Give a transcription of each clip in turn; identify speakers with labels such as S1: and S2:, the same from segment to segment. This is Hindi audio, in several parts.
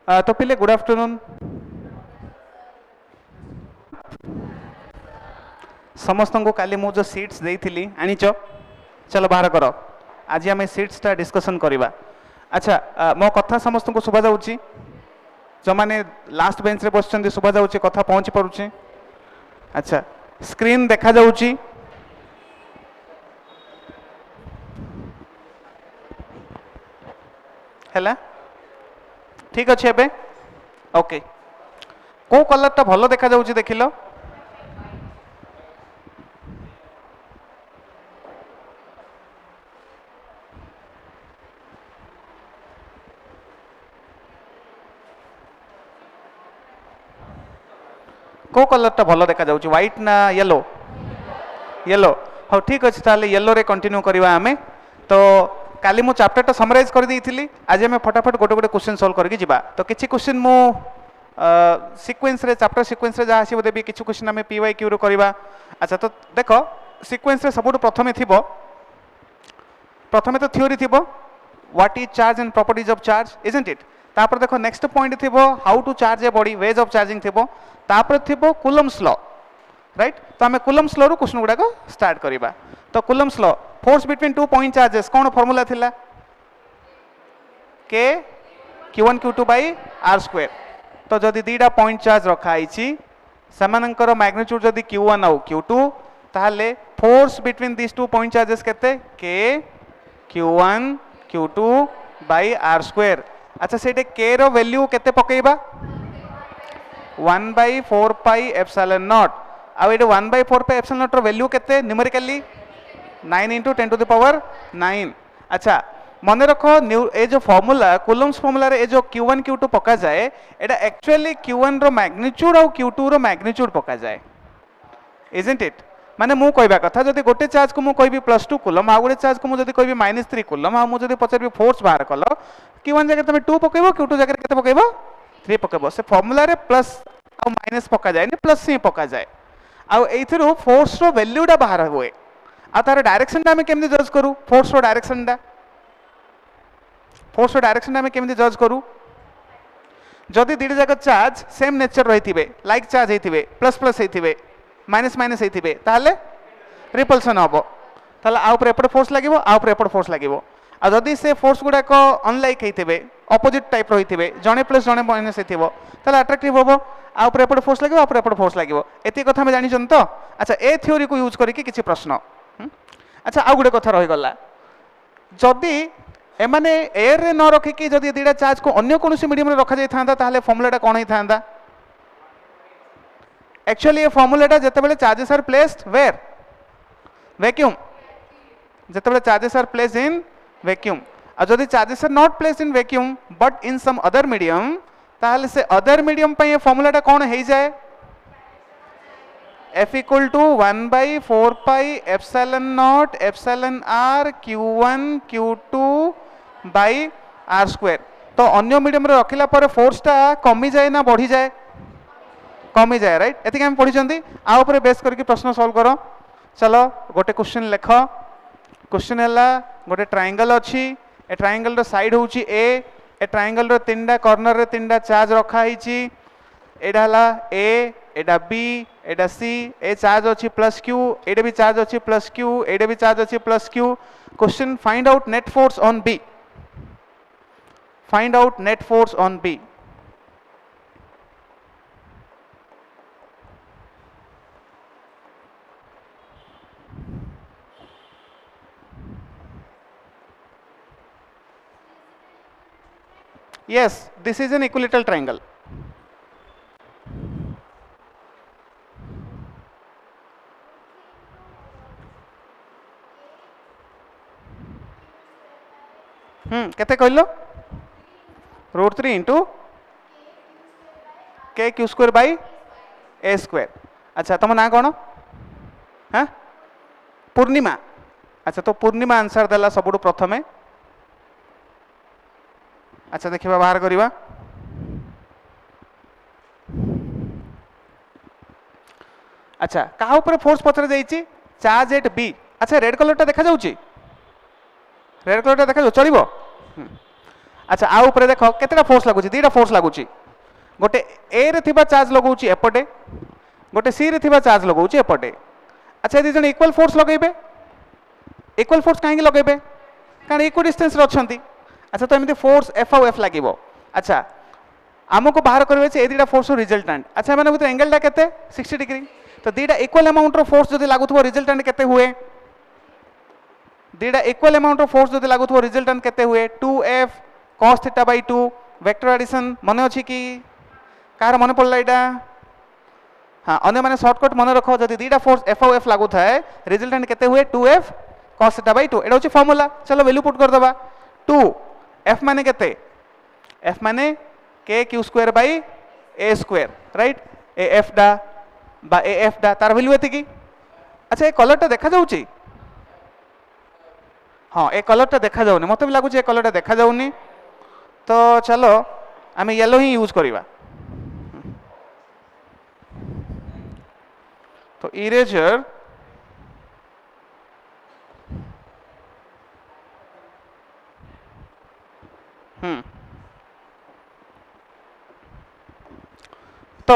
S1: तो पिले गुड आफ्टरनून समस्त को काली मु जो सीट्स देइथिली आनीच चलो बाहर कर आज आम सीट्स टा डिस्कशन करवा। अच्छा मो कथा समस्त को शुभा जाउची जो माने लास्ट बेंच रे बसचंदी शुभा जाउची कथा पहुंची परुची। अच्छा स्क्रीन देखा जाउची हैला ठीक अच्छे एबे ओके को कलर टा भलो देखा जाउची देखिलो को कलर टा भलो देखा जाउची व्हाइट ना येलो येलो हाँ ठीक अच्छे ताले येलो रे कंटिन्यू करवा आमे। तो काली मु चैप्टर टा समराइज कर देइथिली आज आमे फटाफट गोटे गोटे क्वेश्चन सॉल्व करके जिबा। तो किछि क्वेश्चन मु सीक्वेंस रे चैप्टर सीक्वेंस रे जा आसीबो देबी किछु क्वेश्चन आमे पीवाई क्यू रो करबा। अच्छा तो देखो सीक्वेंस रे सबुठ प्रथमे थिबो प्रथमे तो थ्योरी थिबो what is charge and properties of charge isn't it. तापर देखो नेक्स्ट पॉइंट थिबो how to charge a body ways of charging थिबो। तापर थिबो कूलम्स लॉ राइट। तो आमे कूलम्स लॉ रो क्वेश्चन गुडा को स्टार्ट करबा। तो Coulomb's law force between two point charges कौन फॉर्मूला थिला के q1 q2 by r square. तो जदि दीटा पॉइंट चार्ज रखा आइछि समानंकर मैग्नीट्यूड जदि q1 आउ q2 ताहले force between this two point charges केते k q1 q2 by r square. अच्छा सेटे k रो वैल्यू केते पकेइबा 1 बाई 4 पाई एप्सिलॉन नॉट आ एटे 1 बाई 4 पाई एप्सिलॉन नॉट रो वैल्यू केते numerically 9 into 10 to the power 9। अच्छा मन रखो ए जो फॉर्मूला कूलम्स फॉर्मूला रे ए जो q1 q2 पका जाए एटा एक्चुअली q1 रो मैग्नीट्यूड और q2 रो मैग्नीट्यूड पका जाए इजंट इट। माने मु कहबा कथा जदि गोटे चार्ज को मु कहबी +2 कूलम आ गोटे चार्ज को मु जदि कहबी -3 कूलम आ मु जदि पचारबी फोर्स बाहर कलो q1 जगह तमे 2 पकेबो q2 जगह केते पकेबो 3 पकेबो। से फॉर्मूला रे प्लस आ माइनस पका जाए नि प्लस ही पका जाए आ एथिरो फोर्स रो वैल्यूटा बाहर होए आ तार डायरेक्शन हमें केमती जज करू फोर्स रो डायरेक्शन हमें केमती जज करू जदि दीटा जाक चार्ज सेम नेचर रही लाइक चार्ज होते प्लस प्लस होते माइनस माइनस होते ताहले रिपल्सन हम ताहले आ ऊपर एपटे फोर्स लागिवो आ ऊपर एपटे फोर्स लागिवो। आ जदि से फोर्स गुडाक अनलाइक होते अपोजिट टाइप रही जड़े प्लस जड़े माइनस हो ताहले अट्राक्टिव हम आ ऊपर एपटे फोर्स लागिवो आ ऊपर एपटे फोर्स लागिवो एति कथा हम जानिछन। तो अच्छा ए थ्योरी को यूज करके किछि प्रश्न। अच्छा आउ गोटे कथा रही गला जदि एमाने एयर रे न रखिकी जदि दीटा चार्ज को अन्य कोनोसी मीडियम रे रखा जाय थांदा ताहले फॉर्मूलाटा कोन होई थांदा एक्चुअली ये फॉर्मूलाटा जतेबेले charges are placed where vacuum जतेबेले charges are placed in vacuum और जदि charges are not placed in vacuum but in some other medium ताहले से अदर मीडियम पे ये फॉर्मूलाटा कोन हेई जाय F equal to 1 by 4 pi epsilon naught epsilon r q1 q2 by r square। तो अन्य मीडियम रे रखिला पर फोर्स टा कमी जाए ना बढ़ी जाए कमी जाए राइट एति हम पढी चंदी आ ऊपर बेस करके प्रश्न सॉल्व करो। चलो गोटे क्वेश्चन लिख क्वेश्चन हैला गोटे ट्रायंगल अछि ए ट्रायंगल रो साइड होउची ए ट्रायंगल रो तीनटा कॉर्नर रे तीनटा चार्ज रखा हिची एडा हला a एडा b एडा c ए चार्ज अच्छी प्लस q एडे भी चार्ज अच्छी प्लस q एडे भी चार्ज अच्छी plus q। Question find out net force on b find out net force on b। yes this is an equilateral triangle। केते कहलो √3 इंटू के Q square by A square. अच्छा तुम ना कौन हाँ पूर्णिमा। अच्छा तो पूर्णिमा आंसर देला सबुठु प्रथमे। अच्छा देखिबा बाहर करिबा अच्छा कहा ऊपर फोर्स पचर जाइछि चार्ज एट बी। अच्छा रेड कलर टा देखा जाउछि रेड कलर टा देखा जाउ चलिबो अच्छा आ ऊपर देख केतेटा फोर्स लागुची दीटा फोर्स लागुची गोटे ए रे थिबा चार्ज लगाउची एपटे गोटे सी रे थिबा चार्ज लगाउची एपटे अच्छा दी जण इक्वल फोर्स लगेबे इक्वल फोर्स काहे लगेबे कारण इक्वल डिस्टेंस रे अछंती अच्छा तो एमती फोर्स एफ आउ एफ लागिवो अच्छा आमको बाहर करबे ए दीटा फोर्स रिजल्टेंट अच्छा माने भीतर एंगल टा केते 60 डिग्री तो दीटा इक्वल अमाउंट रो फोर्स जदी लागुथबो रिजल्टेंट केते हुए दीटा इक्वल अमाउंट रो फोर्स जदी लागुथबो रिजल्टेंट केते हुए 2f cos theta by 2 vector addition मने अछि कि कार मने पड़ला एटा हाँ अन्य माने शॉर्टकट मने रखो जदी दीटा फोर्स एफ आउ एफ लागु थाए रिजल्टेंट केते हुए 2f cos थीटा बाय 2 एटा होची फार्मूला चलो वैल्यू पुट कर दबा 2 f माने केते f माने k q square by a square right A f डा बा ए एफ डा तार वैल्यू एति की अच्छा ए कलर टा देखा जाउची हाँ ए कलर टा देखा जाउनी मते भी लागुची ए कलर टा देखा जाउनी तो चलो आमे येलो ही यूज करिवा तो इरेजर तो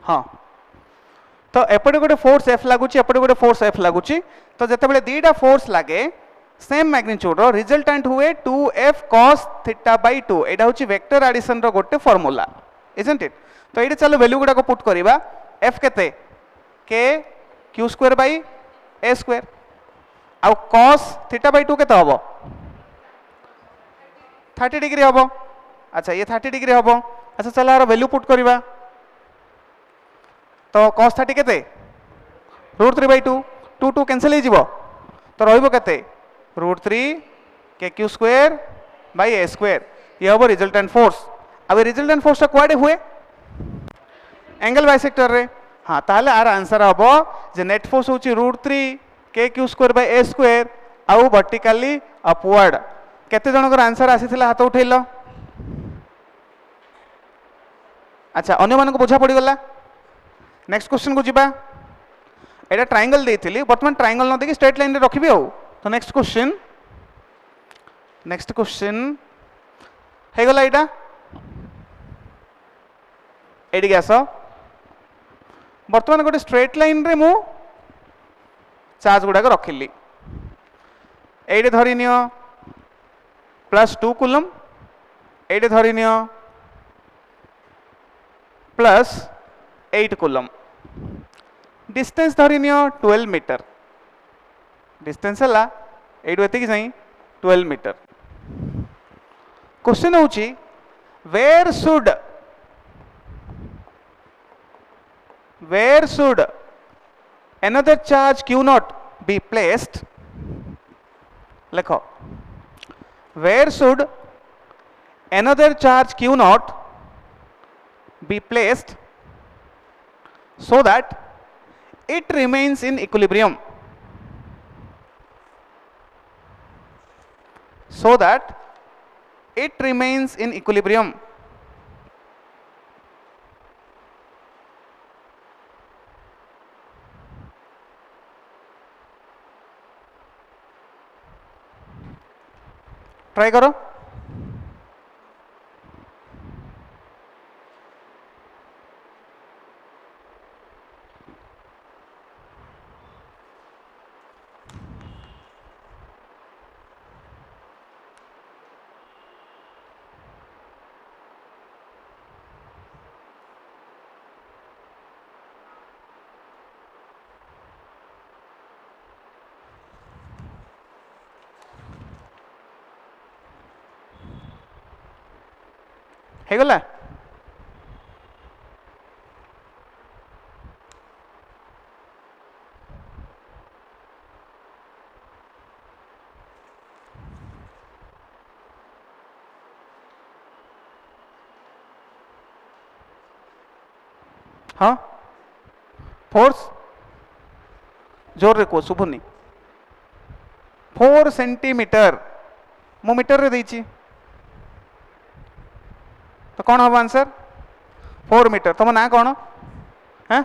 S1: हाँ तो एपटे गोटे फोर्स एफ लगुच एपटे गोटे फोर्स एफ लगुच तो जिते दीटा फोर्स लगे सेम मैग्नीट्यूड रो रिजल्टेंट हुए 2f cos थीटा बाय 2 एटा होची वेक्टर एडिशन रो गोटे फार्मूला इजंट इट तो ये चलो वैल्यू गुडा को पुट करिबा f केते k q square by a square आ cos थीटा बाय 2 केते हबो 30 डिग्री हबो अच्छा ये 30 डिग्री हबो अच्छा चलो यार वैल्यू पुट करिबा तो cos 30 केते √3/2 2 2 कैंसिल हो जिवो तो रहइबो केते √3 k q square by a square ये हबो रिजल्टेंट फोर्स अब रिजल्टेंट फोर्स ता कुआडे हुए एंगल बाइसेक्टर रे हां ताले आर आंसर हबो जे नेट फोर्स होची √3 k q square by a square आउ वर्टिकली अपवर्ड केते जनकर आंसर आसीथिला हाथ उठेलो अच्छा अन्य मानको बुझा पड़ी गला नेक्स्ट क्वेश्चन को जीवा एटा ट्रायंगल देथिली वर्तमान ट्रायंगल न देखि स्ट्रेट लाइन रे रखिबे हो तो नेक्स्ट क्वेश्चन हे गला एटा एडी गैस वर्तमान गोटे स्ट्रेट लाइन रे मु चार्ज गुडा को रखिली एडी धरि नियो +2 कूलम एडी धरि नियो +8 कूलम डिस्टेंस धरि नियो 12 मीटर डिस्टेंस हला एडु एति कि सही 12 मीटर क्वेश्चन होची where should another charge q naught be placed लिखो where should another charge q naught be placed so that it remains in equilibrium try करो हे गला हाँ फोर्स जोर रे को शुभुनी 4 सेंटीमीटर मु मीटर रे देछि तो कौन हम आंसर 4 मीटर। तुम ना कौन हाँ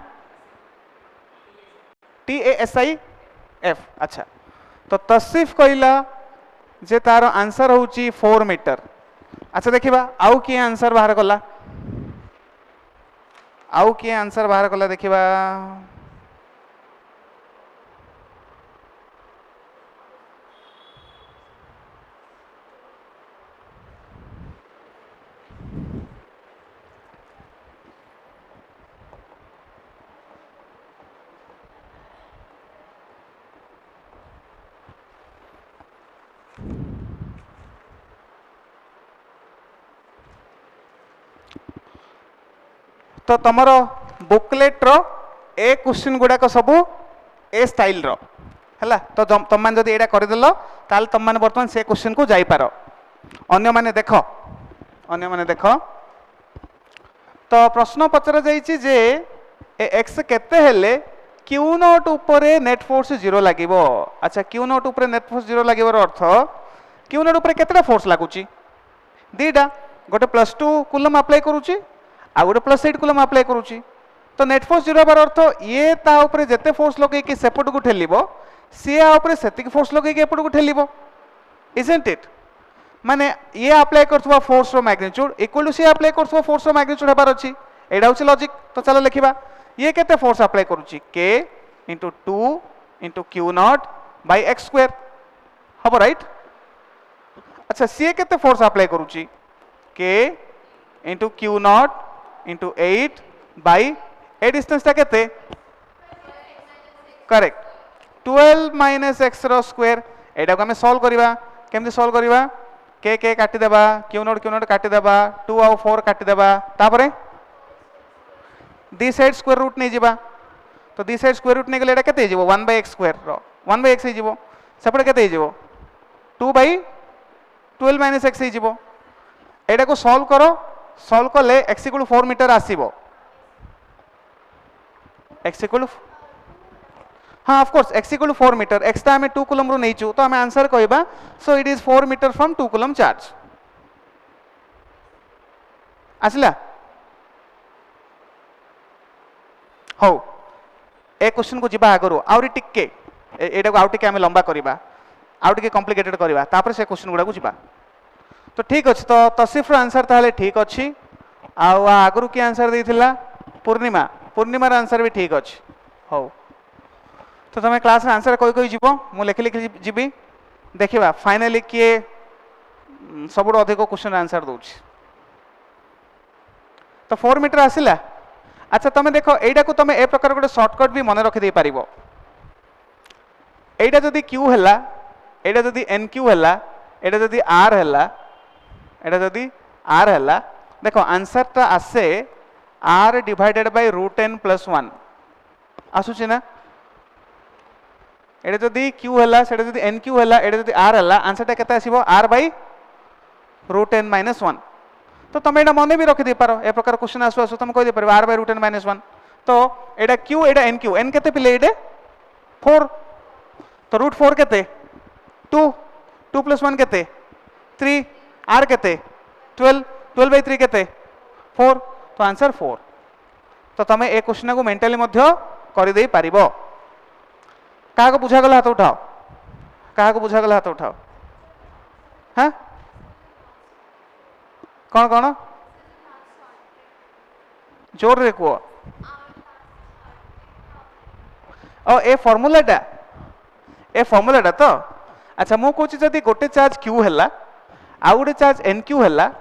S1: TASIF। अच्छा तो तसिफ कहला जे तार आंसर होची 4 मीटर। अच्छा देखिबा आउ किए आंसर बाहर कला आउ किए आंसर बाहर कला देखिबा तो तुमर बुकलेट रो ए क्वेश्चन गुड़ाक सबू ए स्टाइल रो हैला। तो तुम मैंने जदि एटा करदेल ताल तुम मैंने बर्तमान से क्वेश्चन को जाई पारो। अन्य माने देख तो प्रश्न पचरा जाइछि जे एक्स केते हेले क्यू नॉट उपरे नेट फोर्स 0 लागिवो। अच्छा क्यू नॉट उपरे नेट फोर्स 0 लागिवर अर्थ क्यू नॉट उपरे केतेटा फोर्स लागुची दीटा गोटे +2 कूलम अप्लाई करूची आ गोटे +8 कूलम अप्लाई करूची। तो नेट फोर्स 0 बार अर्थ ये ता ऊपर जेते फोर्स लगे कि सेपट को ठेलिबो सी आ ऊपर सेतिक फोर्स लगे कि एपट को ठेलिबो इजंट इट। माने ये अप्लाई करथुवा फोर्स रो magnitude equal to C apply करथुवा फोर्स रो मैग्नीट्यूड हेबार अछि। एडा होछि लॉजिक। तो चलो लिखिबा ये केते फोर्स अप्लाई करूची k * 2 * q nought by x square हबो राइट। अच्छा सी केते फोर्स अप्लाई करूची k * q nought * 8 by A distance ता केते करेक्ट 12 - x रो स्क्वायर। एडा को हमें सॉल्व करिबा केमति सॉल्व करिबा k काटी देबा q नॉट काटी देबा 2 और 4 काटी देबा तापरे दी साइड स्क्वायर रूट नहीं जिबा। तो दी साइड स्क्वायर रूट नहीं गले एडा केते जिवो 1/x स्क्वायर रो 1/x ही जिवो सेपटे केते जिवो 2/12 - x ही जिवो। एडा को सॉल्व करो सॉल्व कले x = 4 मीटर आसीबो x = हाँ ऑफ कोर्स x = 4 मीटर x ता हमें 2 कूलम रो नेचू तो हमें आंसर कहबा सो इट इज 4 मीटर फ्रॉम 2 कूलम चार्ज आसला। हो ए क्वेश्चन को जिबा आगरो आउरी टिके एडा को आउटी के हमें लंबा करबा आउटी के कॉम्प्लिकेटेड करबा तापर से क्वेश्चन गुडा को जिबा। तो ठीक अछि तो तसिफ रो आंसर ताले ठीक अछि आ आगरो की आंसर देथिला पूर्णिमा रो आंसर भी ठीक अछि। हो तो तुम क्लास रे आंसर कोई जीवो मु लिखि लिखि जीबी देखिबा फाइनली किए सबुठ अधिक क्वेश्चन आंसर दउछि। तो 4 मीटर आसिला। अच्छा तुम देखो एटा को तुम ए प्रकार गोटे शॉर्टकट भी मन रखि दे पारिबो। एटा जदी q हैला एटा जदी nq हैला एटा जदी r हैला एटा जदी r हैला देखो आंसर ता आसे r डिवाइडेड बाय √n + 1 आसुछि ना। एटा जदी q हैला सेटा जदी nq हैला एटा जदी r हैला आंसर ता केते आसीबो r/√n - 1। तो तुम एटा मन भी रखि दे पारो ए प्रकार क्वेश्चन आसु आसु तुम कहि दे पारो r/√n - 1। तो एटा q एटा nq n केते पिले एटे 4 तो √4 केते 2 2 + 1 केते 3 r केते 12 12/3 केते 4 तो आंसर 4। तो तुम ए क्वेश्चन को मेंटली मध्य करि देई पारिबो। काहा को बुझा गला हाथ उठाओ काहा को बुझा गला हाथ उठाओ हाँ कौन कौन जोर रे को ओ ए फॉर्मूलाटा तो अच्छा मु कहूँ जदि गोटे चार्ज q हैला आ गोटे चार्ज nq हैला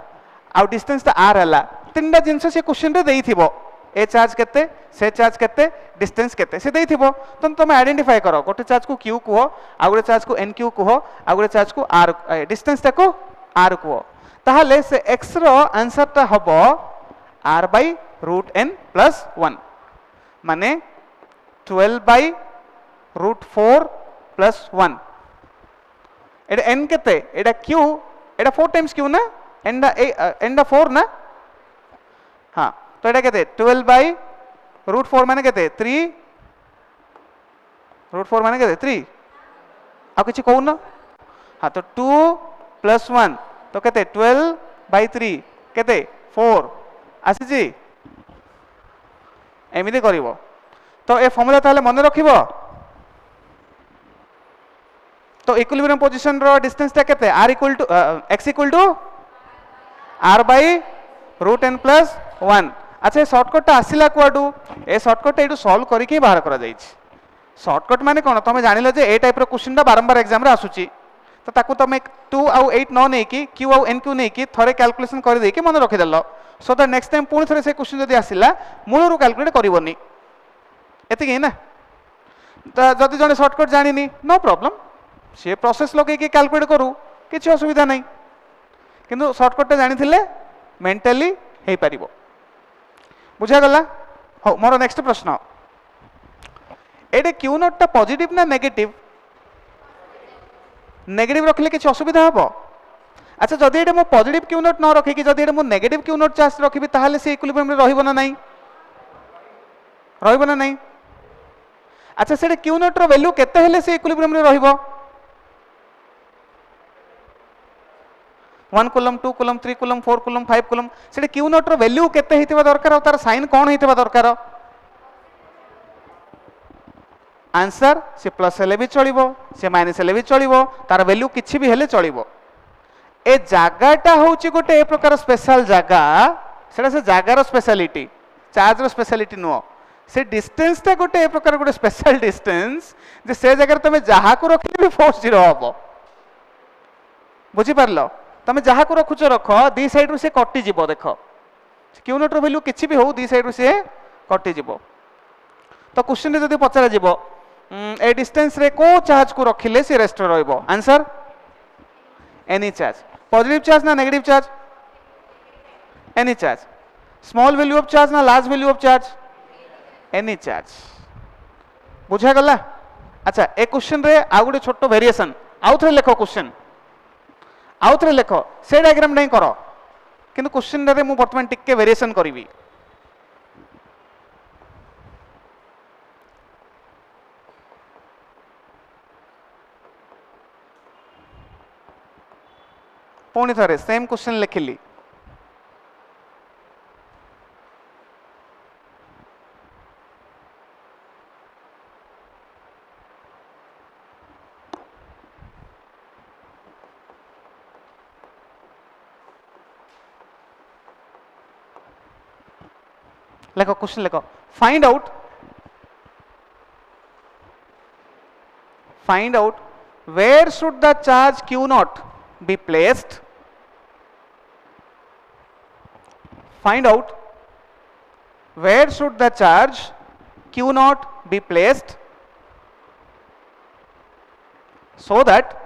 S1: आ डिस्टेंस ता r हैला तीनटा जिंस से क्वेश्चन रे देइथिबो ए चार्ज केते से चार्ज केते डिस्टेंस केते से देइथिबो तो तुम आइडेंटिफाई करो गोटे चार्ज को q को आ गोटे चार्ज को nq को आ गोटे चार्ज को r डिस्टेंस ता को r को ताहले से x रो आंसर ता हबो r/√n + 1 माने 12/√4 + 1 एटा n केते एटा q एटा 4 टाइम्स q ना n 4 ना हाँ तो एटा केते 12/√4 माने केते 3 √4 माने केते 3 आ किछि कहू ना हाँ तो 2 + 1 तो केते 12/3 केते 4 आसी जी एमिति करिवो तो ए फॉर्मूला ताले मन रखिबो तो इक्विलिब्रियम पोजीशन रो डिस्टेंस ता केते r = x = r/√n + 1 अच्छा शॉर्टकट ता आसिला कुआडू ए शॉर्टकट एडू सॉल्व करिके बाहर करा जाई छी शॉर्टकट माने कोन तमे जानिलो जे ए टाइप रो क्वेश्चन ता बारंबार एग्जाम रे आसुची तो ताकू तमे 2 आउ 8 न नै कि q आउ n q नै कि थरे कैलकुलेशन कर दे कि मन रखि देलो सो द नेक्स्ट टाइम पुणी थरे से क्वेश्चन जदी आसिला मूलरू कैलकुलेट करिवोनी एतिके ना त जदी जने शॉर्टकट जानिनी नो प्रॉब्लम से प्रोसेस लगे कि कैलकुलेट करू किछि असुविधा नै किंतु शॉर्टकट जानि थिले मेंटली हे परिबो बुझा गला हो मोर नेक्स्ट प्रश्न एडे क्यू नॉट ता पॉजिटिव ना नेगेटिव नेगेटिव रखले किछि असुविधा हबो अच्छा जदी एडे मो पॉजिटिव क्यू नॉट न रखि कि जदी एडे मो नेगेटिव क्यू नॉट चार्ज रखिबि ताहाले से इक्विलिब्रियम रे रहिबो ना नाही रहिबो ना नाही अच्छा सेडे क्यू नॉट रो वैल्यू केते हेले से इक्विलिब्रियम रे रहिबो 1 coulomb 2 coulomb 3 coulomb 4 coulomb 5 coulomb सेडे क्यू नॉट रो वैल्यू केते हेतिबा दरकार और तार साइन कोन हेतिबा दरकार आंसर से प्लस हेले भी चलिबो से माइनस हेले भी चलिबो तार वैल्यू किछि भी हेले चलिबो ए जागाटा होउची गोटे ए प्रकार स्पेशल जागा सेडा से जागार स्पेशलिटी चार्ज रो स्पेशलिटी नो से डिस्टेंस ता गोटे ए प्रकार गोटे स्पेशल डिस्टेंस जे से जगह तमे जहा को रखिले भी फोर्स 0 हबो बुझी परलो तमे जहा को रखुचो रख दी साइड रु से कटि जिवो देखो क्यू नॉट रो वैल्यू किछि भी हो दी साइड रु से कटि जिवो तो क्वेश्चन रे जदी पचरा जिवो ए डिस्टेंस रे को चार्ज को रखिले से रेस्ट रहइबो answer any charge positive charge ना negative charge any charge small value of charge ना large value of charge any charge बुझा गला अच्छा ए क्वेश्चन रे आ गुटे छोटो वेरिएशन आउथरे लेखो क्वेश्चन आउथरे लेखो से डायग्राम नहीं करो किंतु क्वेश्चन रे मु वर्तमान टिके वेरिएशन करिवि पुणी थरे सेम क्वेश्चन लिखिली लेखो क्वेश्चन लेखो find out where should the charge q naught be placed find out where should the charge q naught be placed so that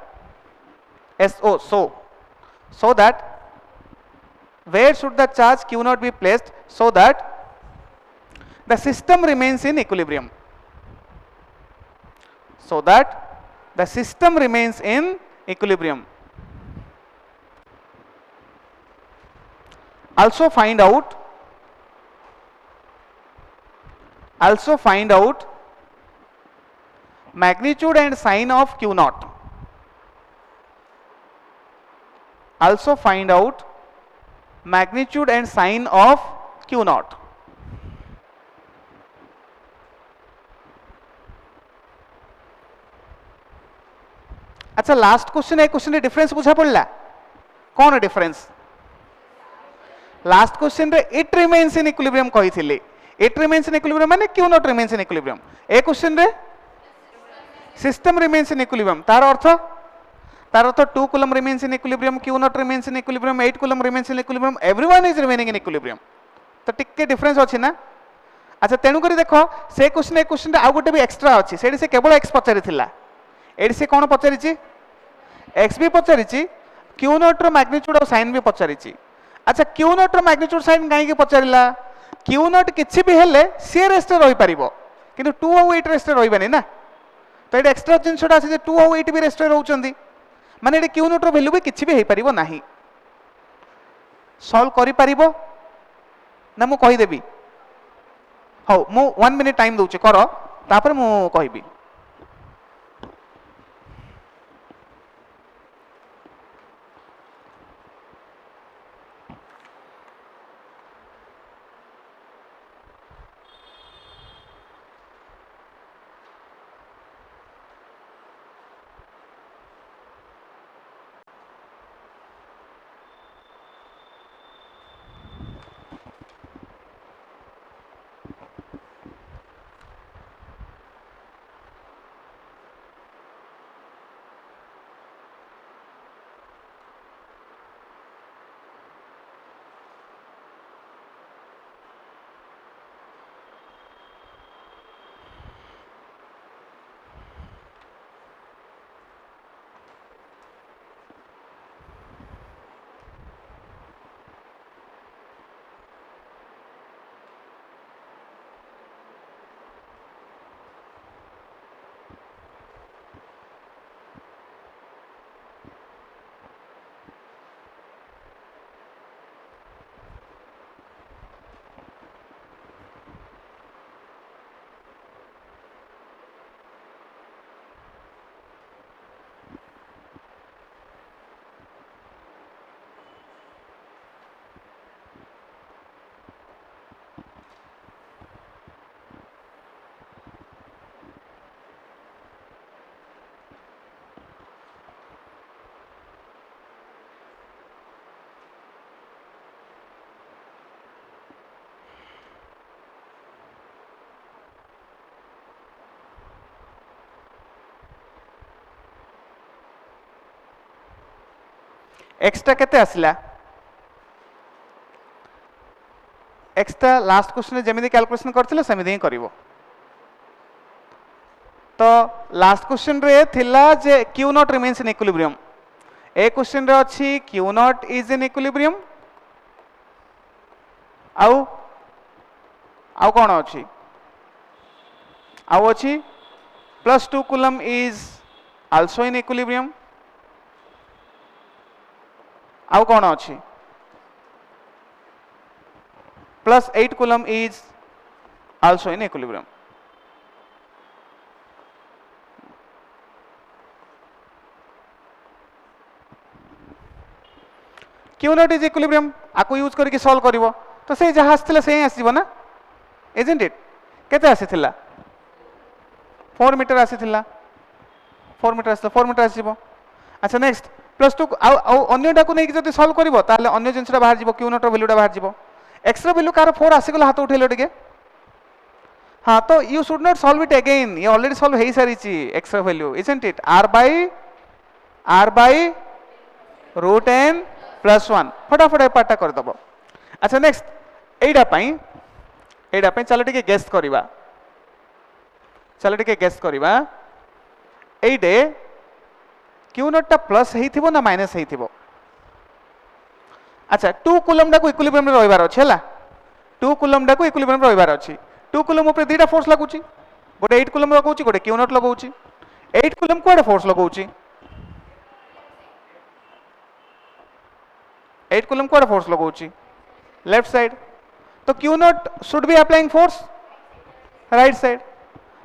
S1: so that where should the charge q naught be placed so that the system remains in equilibrium so that the system remains in equilibrium also find out magnitude and sign of q naught also find out magnitude and sign of q naught अच्छा लास्ट क्वेश्चन ए क्वेश्चन रे डिफरेंस बुझा पड़ला कौन डिफरेंस लास्ट क्वेश्चन रे इट रिमेन्स इन इक्विलिब्रियम कहि थिले इट रिमेन्स इन इक्विलिब्रियम माने Q nought remains in equilibrium ए क्वेश्चन रे सिस्टम रिमेन्स इन इक्विलिब्रियम तार अर्थ 2 coulomb remains in equilibrium q nought remains in equilibrium 8 coulomb remains in equilibrium everyone is remaining in equilibrium तो टिके डिफरेंस अछि ना अच्छा तेनु करी देखो से क्वेश्चन ए क्वेश्चन रे आ गोटे भी एक्स्ट्रा अछि सेडी से केवल x पचारि थिला एडी से कोन पचारिछि x भी पचारिछि q नॉट रो मैग्नीट्यूड और साइन भी पचारिछि अच्छा q नॉट रो मैग्नीट्यूड साइन काहे के पचारिला q नॉट किछि भी हेले से रेस्ट रहि परिबो किंतु 2 और 8 रेस्ट रहिबनी ना तो एडी एक्स्ट्रा जिंसटा अछि जे 2 और 8 भी रेस्ट रहउचंदी माने एडी q नॉट रो वैल्यू भी किछि भी हे परिबो नाही सॉल्व करि परिबो ना मु कहि देबी हो मु 1 मिनिट टाइम दउछि करो तापर मु कहिबी एक्सटा केते आसला एक्सटा लास्ट क्वेश्चन जमी कैलकुलेशन करथिले सेमिति ही करिवो तो लास्ट क्वेश्चन रे थिला जे q nought remains in equilibrium ए क्वेश्चन रे अछि q nought is in equilibrium आउ आउ कोन अछि आउ अछि +2 coulomb is also in equilibrium आउ कोन अछि +8 coulomb is also in equilibrium q nought is equilibrium आको यूज करके सॉल्व करिवो तो से जहां आस्थिला से ही आसीबो ना इजंट इट केते आसीथिला 4 मीटर आसीथिला 4 मीटर आसीला 4 मीटर आसीबो अच्छा नेक्स्ट +2 आ अन्यटा को नै कि जति सॉल्व करिवो ताले अन्य जिंसटा बाहर जिवो क्यू नॉट रो वैल्यूटा बाहर जिवो एक्स रो वैल्यू कार 4 आसीगला हाथ उठेलो टिके हां तो you should not solve it again ये ऑलरेडी सॉल्व हेई सारिची एक्स रो value isn't it r by root n +1 फटाफट ए पार्टा कर दबो अच्छा नेक्स्ट एडा पई चलो टिके गेस करिवा एडे क्यू नॉट टा प्लस हेइथिबो ना माइनस हेइथिबो अच्छा 2 कूलम डा को इक्विलिब्रियम रे रहबार अछि हला 2 कूलम डा को इक्विलिब्रियम रे रहबार अछि 2 कूलम ऊपर दीटा फोर्स लागुची गोटे 8 कूलम लगाउची गोटे क्यू नॉट लगाउची 8 कूलम कोडे फोर्स लगाउची 8 कूलम कोडे फोर्स लगाउची लेफ्ट साइड तो q nought should be applying force right side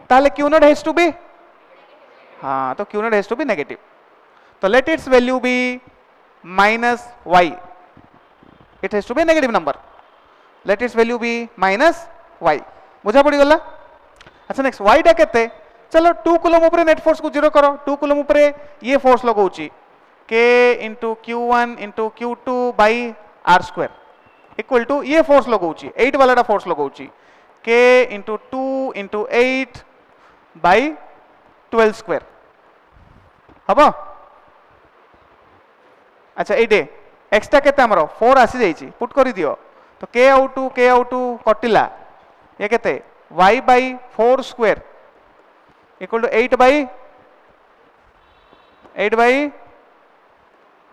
S1: ताले q nought has to be हां तो q nought has to be negative तो let its value be -y it has to be a negative number let its value be -y बुझा पड़ी गला अच्छा नेक्स्ट y टा केते चलो 2 कूलम ऊपर नेट फोर्स को जीरो करो 2 कूलम ऊपर ये फोर्स लगाउची k * q1 * q2 by r² equal to ये फोर्स लगाउची 8 वालाटा फोर्स लगाउची k * 2 * 8 by 12² हबो अच्छा एडे एक्स्ट्रा केते हमरो 4 आसी जाईची पुट करि दियो तो k आउट टू कटिला ये केते y by 4² equal to 8 by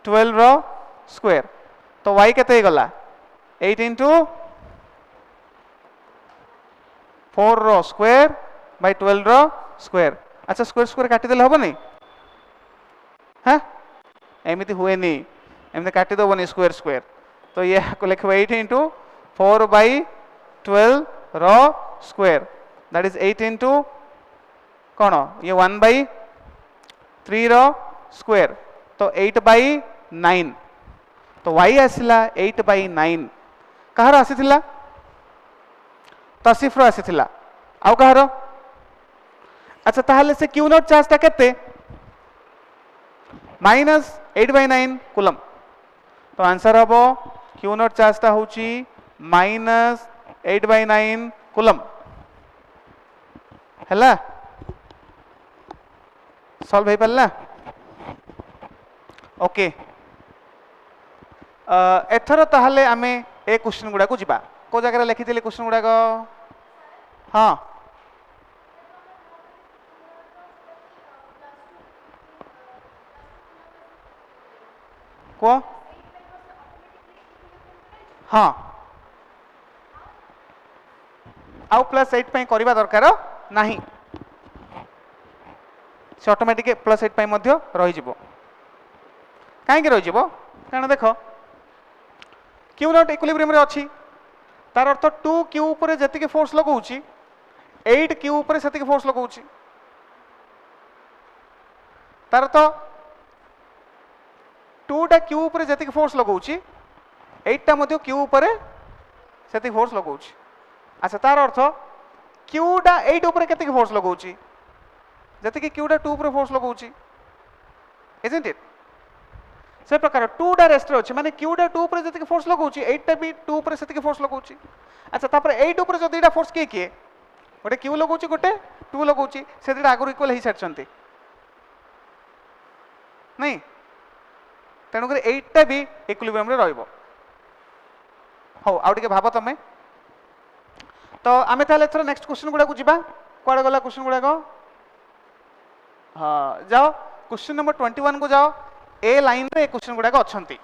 S1: 12 रो स्क्वायर तो y केते गला 8 into 4 रो स्क्वायर by 12 रो स्क्वायर अच्छा स्क्वायर काटी देले हबो नै हां एमिति हुए नहीं एमने काटी दो बनी स्क्वायर तो ये को लिखो 8 into 4 by 12 रो स्क्वायर दैट इज 8 into कौन ये 1 by 3 रो स्क्वायर तो 8 by 9 तो y आसिला 8 by 9 कहार आसीथिला तसिफ रो आसीथिला आउ कहार अच्छा ताहले से क्यू नॉट चार्ज ता केते -8 by 9 कूलम तो आंसर हबो क्यू नॉट चार्ज ता होची -8 by 9 कूलम हला सॉल्व हे पल्ला ओके एथरो ताहले आमे ए क्वेश्चन गुडा को जिबा को जगह लिखि दिले क्वेश्चन गुडा को हां को हाँ आउ +8 पई करबा दरकार नाही से ऑटोमेटिक +8 पई मध्य रहि जिवो काहे के रहि जिवो कारण देखो क्यू नॉट इक्विलिब्रियम रे अछि तार अर्थ 2 क्यू ऊपर जति के फोर्स लगाउची 8 क्यू ऊपर सेति के फोर्स लगाउची तार अर्थ 2 टा क्यू ऊपर जति के फोर्स लगाउची 8 टा मध्य क्यू ऊपर सेति फोर्स लगाउची अच्छा तार अर्थ क्यू टा 8 ऊपर केते के फोर्स लगाउची जति के क्यू टा 2 ऊपर फोर्स लगाउची इजंट इट से प्रकार 2 टा रेस्ट रे अछि माने क्यू टा 2 ऊपर जति के फोर्स लगाउची 8 टा भी 2 ऊपर सेति के फोर्स लगाउची अच्छा तापर 8 ऊपर जो दुईटा फोर्स के गोटे क्यू लगाउची गोटे 2 लगाउची से दुईटा आगु इक्वल हे सारचंती नहीं तेणुक एटा भी इक्विलिब्रियम रे रहइबो हो आउ टिके भाबो तमे तो आमे ताले थरो नेक्स्ट क्वेश्चन गुडा को जिबा कोडा गला क्वेश्चन गुडा को हां जाओ क्वेश्चन नंबर 21 को जाओ ए लाइन रे क्वेश्चन गुडा को अछंती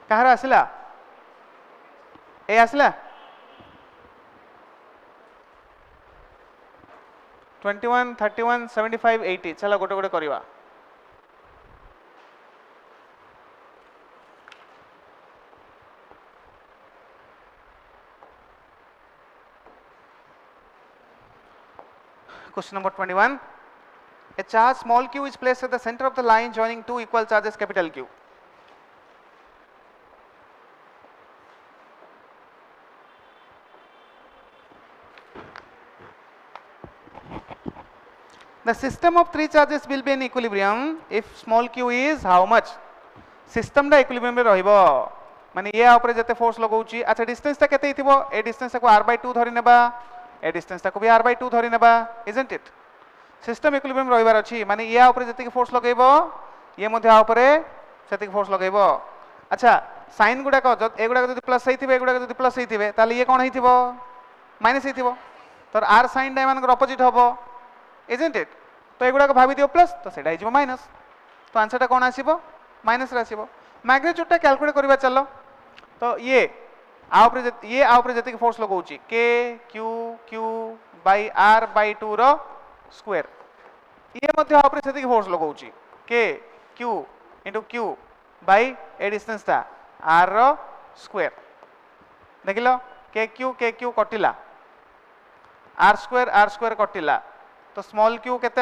S1: कहार आसला ए आसला 21 31 75 80 चलो गोटे गोटे करवा question number 21 a charge small q is placed at the center of the line joining two equal charges capital Q. The system of three charges will be in equilibrium if small q is how much? System दा equilibrium रे रहिबो माने ये ऊपर जते फोर्स लगाउची अच्छा डिस्टेंस ता केते हिथिबो ए डिस्टेंस को r/2 धरि नेबा ए डिस्टेंस ता को भी r/2 धरि नेबा isn't it सिस्टम इक्विलिब्रियम रहिबार अछि माने ये ऊपर जते फोर्स लगाइबो ये मध्ये ऊपर सेते फोर्स लगाइबो अच्छा साइन गुडा को एगुडा जदि प्लस हेतिबे एगुडा जदि प्लस हेतिबे ताले ये कोन हेतिबो माइनस हेतिबो तो r sin डायमन को अपोजिट हबो isn't it तो एगुडा को भाबी दियो प्लस तो सेटा हिजबो माइनस तो आंसर टा कोन आसीबो माइनस रे आसीबो मैग्नीट्यूड टा कैलकुलेट करबा चलो तो ये आ ऊपर जति फोर्स लगाउची k q q by r/2 रो स्क्वायर ये मध्ये ऊपर जति फोर्स लगाउची k q into q by A distance ता r रो स्क्वायर देखिलो k q कटिला r स्क्वायर कटिला तो स्मॉल q केते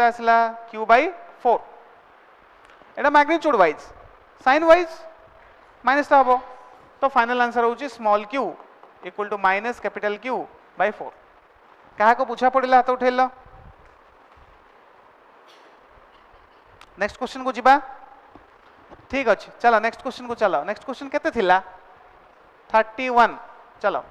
S1: आसला q by 4 एटा magnitude wise sign wise minus ता हबो तो फाइनल आंसर होची small q equal to minus capital Q by 4 कहा को पूछा पड़िला हाथ उठेलो नेक्स्ट क्वेश्चन को जिबा ठीक अछि चलो नेक्स्ट क्वेश्चन को चलो नेक्स्ट क्वेश्चन केते थिला 31 चलो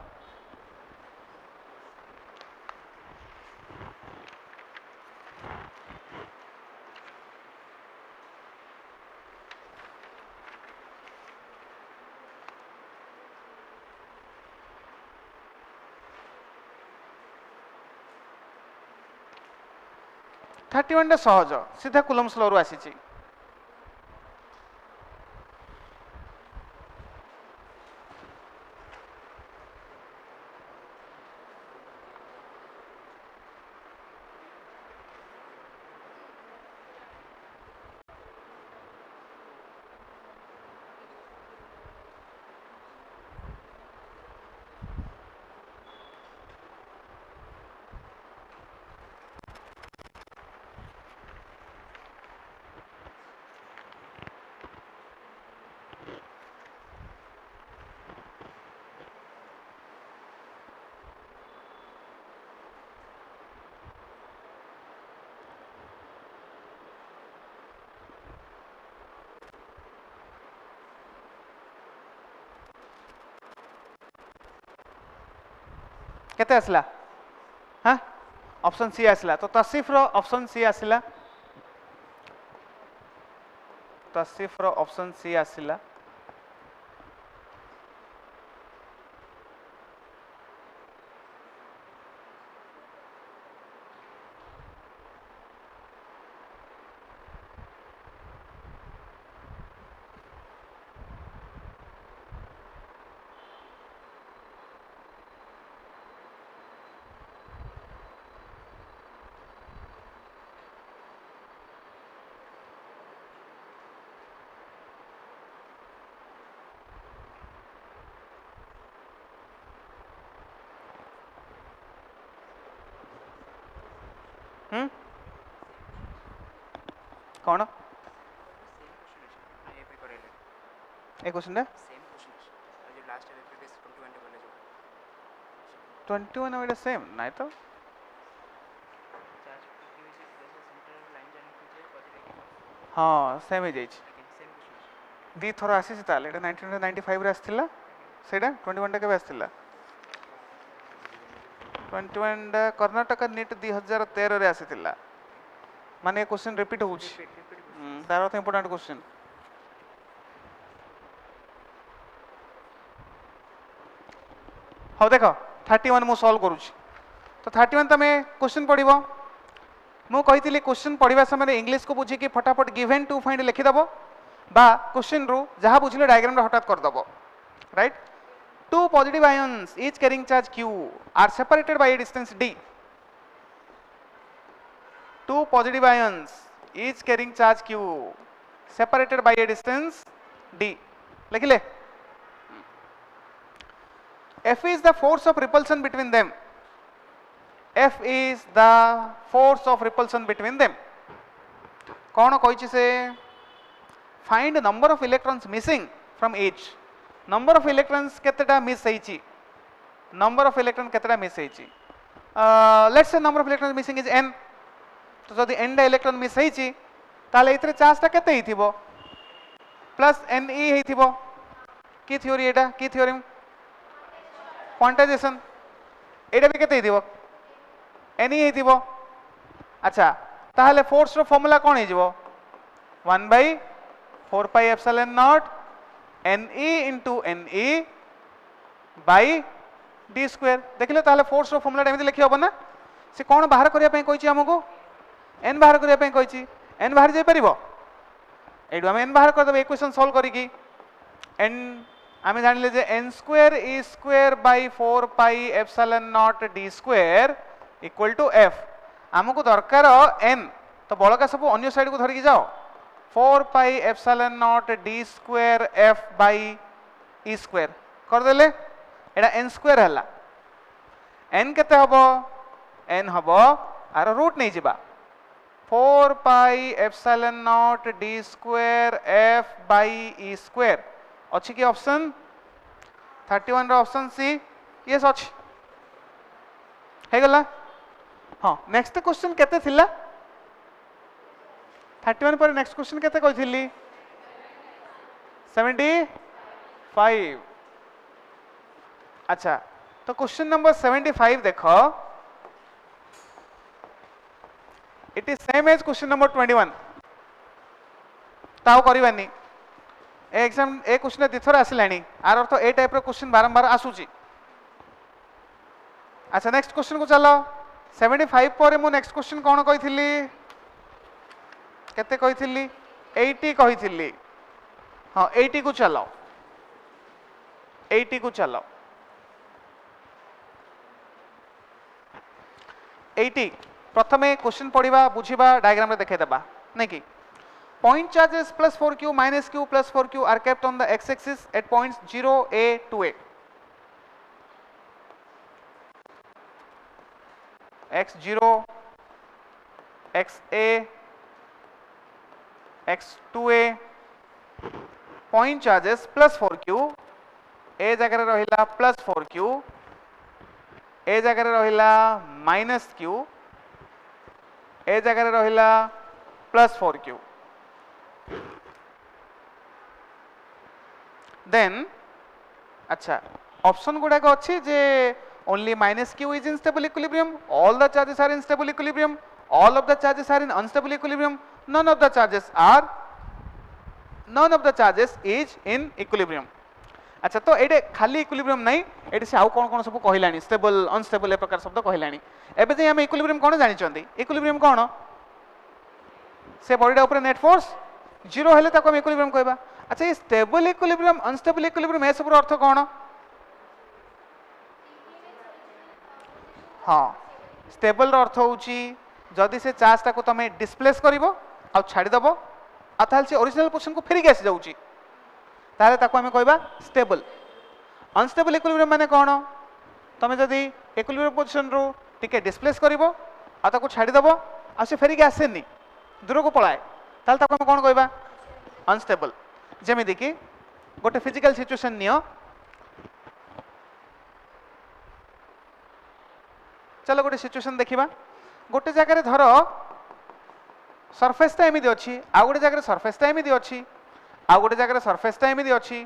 S1: थर्टी वन सहज सीधा कुलम्स लॉ रु आसी केते आसला हाँ ऑप्शन सी आसला तो तसिफ रो ऑप्शन सी आसला तसिफ रो ऑप्शन सी आसला कौन ए क्वेश्चन रे 21 एटा सेम नाइ तो हाँ सेम हो दी थर आसी ताले एटा 1995 रे आस्थिला सेटा 21 टा केबे आस्थिला 21 टा कर्नाटक नीट 2013 रे आसीथिला माने क्वेश्चन रिपीट होउछि तार अर्थ इंपोर्टेंट क्वेश्चन हाँ देख 31 मु सॉल्व करूछि तो 31 तमे क्वेश्चन पढ़िबो मु कहितली क्वेश्चन पढ़िबा समय इंग्लिश को बुझी कि फटाफट गिवन टू फाइंड लिखि दबो बा क्वेश्चन रु जहां बुझिले डायग्राम रे हटात कर दबो right to positive ions each carrying charge q are separated by a distance d two positive ions each carrying charge q separated by a distance d लिखिले F is the force of repulsion between them. F is the force of repulsion between them. कौन कही से find number of electrons missing from each. Number of electrons केतेटा miss होईची. Number of electrons केतेटा miss होईची. Let's say number of electrons missing is n. तो जदि n टा electron miss होईची ताले इतरे चार्ज टा केते हिथिबो प्लस ne हिथिबो की थ्योरी एटा की थ्योरम क्वांटाइजेशन एटा भी केते हिथिबो ne हिथिबो अच्छा ताहले फोर्स रो फार्मूला कोन हिजिबो 1/4 pi epsilon nought ne into ne by d square देखिले ताहले फोर्स रो फार्मूला एमिति लिखि होबो ना से कोन बाहर करिया पई कहिछि हमकु n बाहर करिया पई कहिछि n बाहर जाई परिबो एडु हम n बाहर कर देबे इक्वेशन सॉल्व करिकि n आमे जानिले जे n square e square by 4 pi epsilon nought d square equal to f हमकु दरकार n तो बळका सब अन्य साइड को धरि जाओ 4 pi epsilon nought d square f by e square कर देले एडा n स्क्वायर हला n केते हबो n हबो आरो रूट नै जिबा 4 pi epsilon nought d square f by e square अच्छी की ऑप्शन 31 रो ऑप्शन सी यस अछि हे गला हां नेक्स्ट क्वेश्चन केते थिला 31 पर नेक्स्ट क्वेश्चन केते कहिथिली 75 अच्छा तो क्वेश्चन नंबर 75 देखो it is same as question number 21 ताऊ करबानी एग्जाम ए क्वेश्चन दिथर आसिलानी आर अर्थ ए टाइप रो क्वेश्चन बारंबार आसुची अच्छा नेक्स्ट क्वेश्चन को चलो 75 पर मु नेक्स्ट क्वेश्चन कोन कहिथिली केते कहिथिली 80 कहिथिली हां 80 को चलो 80 को चलो 80 प्रथमे क्वेश्चन पढ़िबा बुझिबा डायग्राम रे देखाइ देबा नै कि point charges plus 4q minus q plus 4q are kept on the x-axis at points 0 a to a x0 xa x2a point charges plus 4q a जगह रहिला plus 4q a जगह रहिला minus q a जगह रहिला plus 4q then अच्छा ऑप्शन गुडा को अच्छी जे only minus q is in stable equilibrium all the charges are in stable equilibrium all of the charges are in unstable equilibrium none of the charges is in equilibrium अच्छा तो एडे खाली इक्विलिब्रियम नहीं एडे से आउ कोन कोन सब कहिलानी स्टेबल अनस्टेबल ए प्रकार शब्द कहिलानी एबे जे हम इक्विलिब्रियम कोन जानि चंदी इक्विलिब्रियम कोन से बॉडीटा ऊपर नेट फोर्स जीरो हेले ताको हम इक्विलिब्रियम कहबा अच्छा ये स्टेबल इक्विलिब्रियम अनस्टेबल इक्विलिब्रियम ए सब रो अर्थ कोन हां स्टेबल रो अर्थ होउची जदी से चार्ज ताको तमे डिस्प्लेस करिवो आ छाडी दबो आ ताल से ओरिजिनल पोजीशन को फेरी के आसी जाउची ताले ताको हम कहबा स्टेबल अनस्टेबल इक्विलिब्रियम माने कोन तमे जदी इक्विलिब्रियम पोजीशन रो टिके डिस्प्लेस करिवो आ ताको छाडी दबो आ से फेरी के आसेनी दूर को पळाए ताल ताको हम कोन कहबा अनस्टेबल जेमिति कि गोटे फिजिकल सिचुएशन नियो चलो गोटे सिचुएशन देखिबा गोटे जगह धर सरफेसटा एमिति अछि आ गोटे जगह सरफेसटा एमिति अछि आ गोटे जगह सरफेसटा एमिति अछि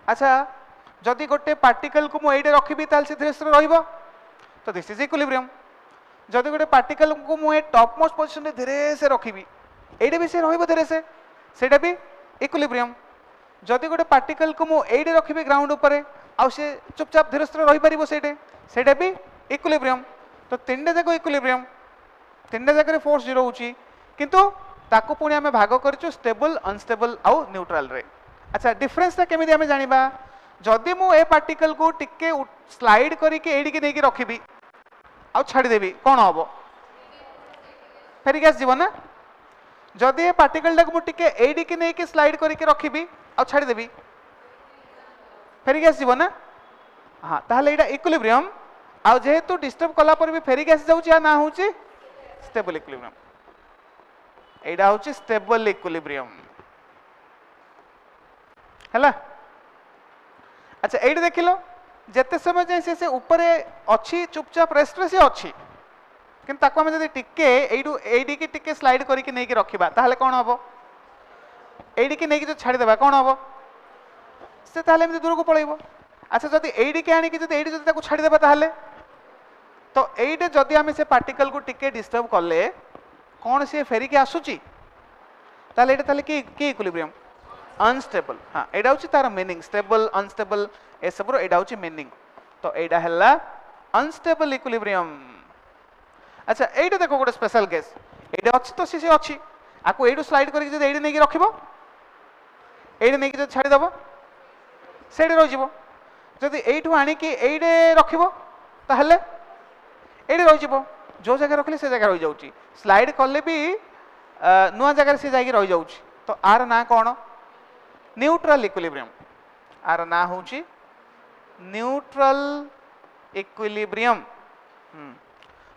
S1: अच्छा जदि गोटे पार्टिकल को मु एडे रखिबी ताल से धीरे धीरे रहिबो तो दिस इज इक्विलिब्रियम जदि गोटे पार्टिकल को मु टॉप मोस्ट पोजीशन रे धीरे से रखिबी एडे भी से रहिबो धीरे से सेटा भी इक्विलिब्रियम जदि गोटे पार्टिकल को मु एडे रखिबी ग्राउंड ऊपर आ से चुपचाप धीरे धीरे रहि परिबो सेटा भी इक्विलिब्रियम तो तीनटा जाक इक्विलिब्रियम तीनटा जाक फोर्स जीरो होची किंतु ताको पुणी आमे भाग करछु स्टेबल अनस्टेबल आउ न्यूट्रल रे अच्छा डिफरेंस ता केमिति आमे जानिबा जदि मु ए पार्टिकल को टिके स्लाइड करिके एडी के नेकी रखिबी आउ छाडी देबी कोन हबो फेरी गैस जीवन ना जदि ए पार्टिकल टाक मु टिके एडी के नेकी स्लाइड करिके रखिबी आउ छाडी देबी फेरी गैस जीवन ना हां ताहले एटा इक्विलिब्रियम आउ जेहेतु डिस्टर्ब कला पर भी फेरी गैस जाउची आ ना होची स्टेबल इक्विलिब्रियम एटा होची स्टेबल इक्विलिब्रियम हैला अच्छा एडी देखिलो जेते समय जे से ऊपर अछि चुपचाप रेस्ट रे से अछि किंतु ताको हम जदी टिके एडू एडी की टिके स्लाइड करी के नै के रखिबा ताहले कोन हबो एडी की नै के जो छाडी देबा कोन हबो से ताहले हम दूर को पळेइबो अच्छा जदी एडी के आनी कि जदी एडी जदी ताको छाडी देबा ताहले तो एडे जदी हम से पार्टिकल को टिके डिस्टर्ब करले कोन से फेरी के आसुची ताहले एडे ताहले की इक्विलिब्रियम अनस्टेबल हाँ एडा होची तार मीनिंग स्टेबल अनस्टेबल ए सबरो एडा होची मीनिंग तो एडा हल्ला अनस्टेबल इक्विलिब्रियम अच्छा एडा देखो गोटे स्पेशल केस एडा अछि तो से अछि आको एडू स्लाइड करी जदी एडी नै के रखिबो एडी नै के जदी छाडी दबो सेडी रहि जिवो जदी एठू आनी कि एडे रखिबो ताहले एडी रहि जिवो जो जगह रखले से जगह रहि जाउची स्लाइड करले भी नुआ जगह से जाई रहि जाउची तो आर ना कोन न्यूट्रल इक्विलिब्रियम आर ना होची न्यूट्रल इक्विलिब्रियम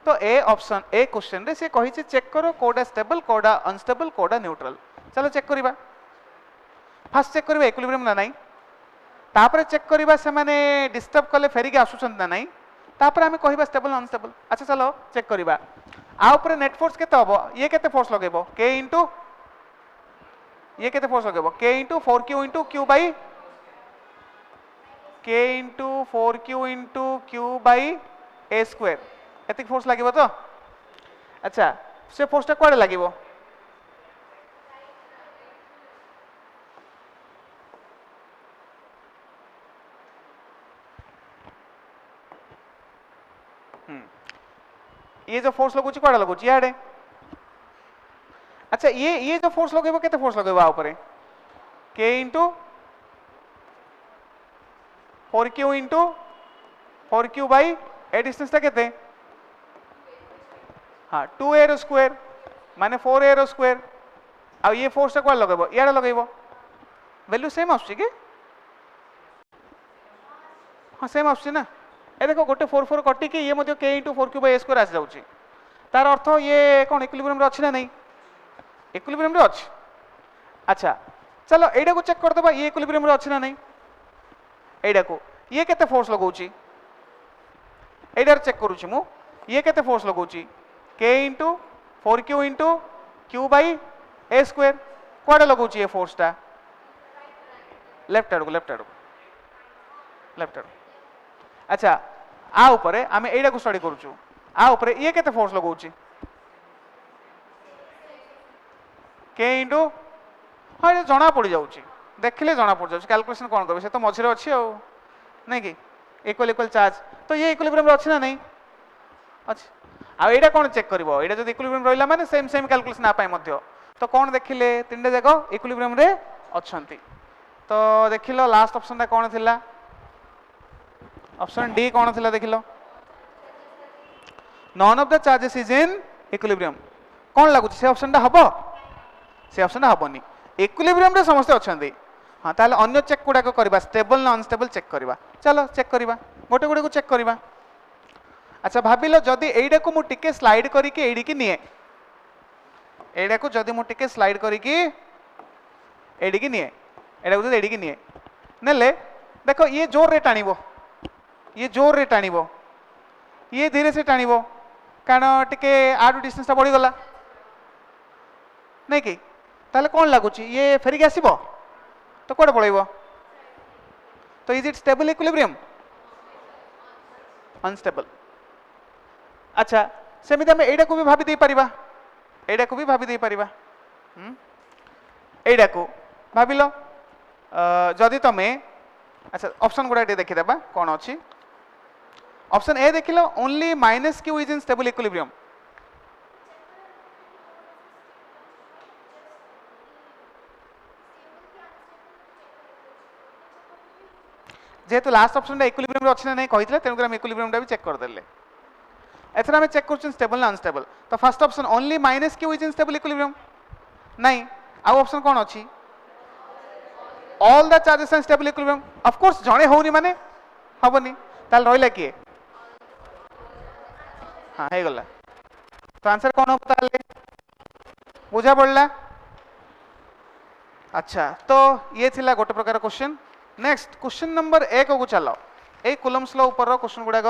S1: तो ए ऑप्शन ए क्वेश्चन रे से कहि छै चेक करो कोडा स्टेबल कोडा अनस्टेबल कोडा न्यूट्रल चलो चेक करिबा फर्स्ट चेक करिबा इक्विलिब्रियम ना नाही तापर चेक करिबा से माने डिस्टर्ब करले फेरी के आसुछन ना नाही तापर हमें कहिबा स्टेबल अनस्टेबल अच्छा चलो चेक करिबा आ ऊपर नेट फोर्स केते हबो ये केते फोर्स लगेबो k इनटू ये केते फोर्स लगेबो k into 4q into q by k into 4q into q by a square एते फोर्स लागेबो तो अच्छा से फोर्स ता कोडे लागेबो ये जो फोर्स लगुची कोडे लगुची याडे अच्छा ये जो फोर्स लगेबो केते फोर्स लगेबो आ ऊपर k into 4q into 4q by A distance ता केते हां 2a रो स्क्वायर माने 4a रो स्क्वायर आ ये फोर्स ता कोडे लगेबो याडे लगेबो वैल्यू सेम आछी के हां सेम आछी ना ए देखो गोटे 4 4 कटी के ये मध्य k into 4q by a square आसी जाउची तार अर्थ ये कोन इक्विलिब्रियम रे अछि ना नहीं इक्विलिब्रियम रे अछि अच्छा चलो एडा को चेक कर दबा ये इक्विलिब्रियम रे अछि ना नहीं एडा को ये केते फोर्स लगाउची एडा चेक करूची मु ये केते फोर्स लगाउची k into 4q into q by a square कोडे लगाउची ये फोर्स ता लेफ्ट आड़ अच्छा आ ऊपर आमे एडा को स्टडी करूछु आ ऊपर ये केते फोर्स लगाउची k इनटू हाँ ये जना पड़ जाउची देखले जना पड़ जाउची कैलकुलेशन कोन करबे से तो मझिरे अछि आ नहीं कि इक्वल इक्वल चार्ज तो ये इक्विलिब्रियम अछि ना नहीं अछि आ एडा कोन चेक करबो एडा जदी इक्विलिब्रियम रहिला माने सेम सेम कैलकुलेशन आ पाए मध्य तो कोन देखिले तीनटा जाको इक्विलिब्रियम रे अछंती तो देखिलो लास्ट ऑप्शन ता कोन थिला ऑप्शन डी कोन थिला देखिलो none of the charges is in equilibrium कोन लागु से ऑप्शन ता हबो से ऑप्शन ता हबोनी इक्विलिब्रियम रे समस्त अछंती हां ताले अन्य चेक गुडा को करबा स्टेबल ना अनस्टेबल चेक करबा चलो चेक करबा गोटे गोटे को चेक करबा अच्छा भाबिलो जदी एडा को मु टिके स्लाइड करी के एडी की निए एडा को जदि मु टिके स्लाइड करिकी एडी की निए एडा को एडी की निए नेले देखो ये जोर रे टाणीबो ये जोर रे टाणीबो ये धीरे से टाणीबो कारण टिके आडू डिस्टेंस बढ़ी गला नहीं कि ताले कौन लगुच ये फेरिक आसब तो कौन पड़ेब तो is it stable equilibrium unstable अच्छा सेमिति आम एटा को भी भाभी दे परिबा एटा को भी भाभी दे परिबा एटा को भाविल जदि तमे अच्छा ऑप्शन गुडा देखिदेबा कौन अच्छी ऑप्शन ए देखिल only minus Q is in stable equilibrium जेहेतु लास्ट ऑप्शन इक्विलिब्रियम अच्छी ना नहीं कही तेणुक इक्विलिब्रियम भी चेक करदे एथर आम चेक कर स्टेबल ना अनस्टेबल तो first option only minus Q is in stable equilibrium नहीं आउ ऑप्शन कौन अच्छी all the charges are stable equilibrium of course जणे होनी माने हबनी ताल रहिला किए हाँ हे गला तो आंसर कौन हो ताले बुझा पड़ला अच्छा तो ये थिला गोटे प्रकार क्वेश्चन नेक्स्ट क्वेश्चन नंबर 1 को चलो ए कूलम्स लॉ ऊपर क्वेश्चन गुड़ाक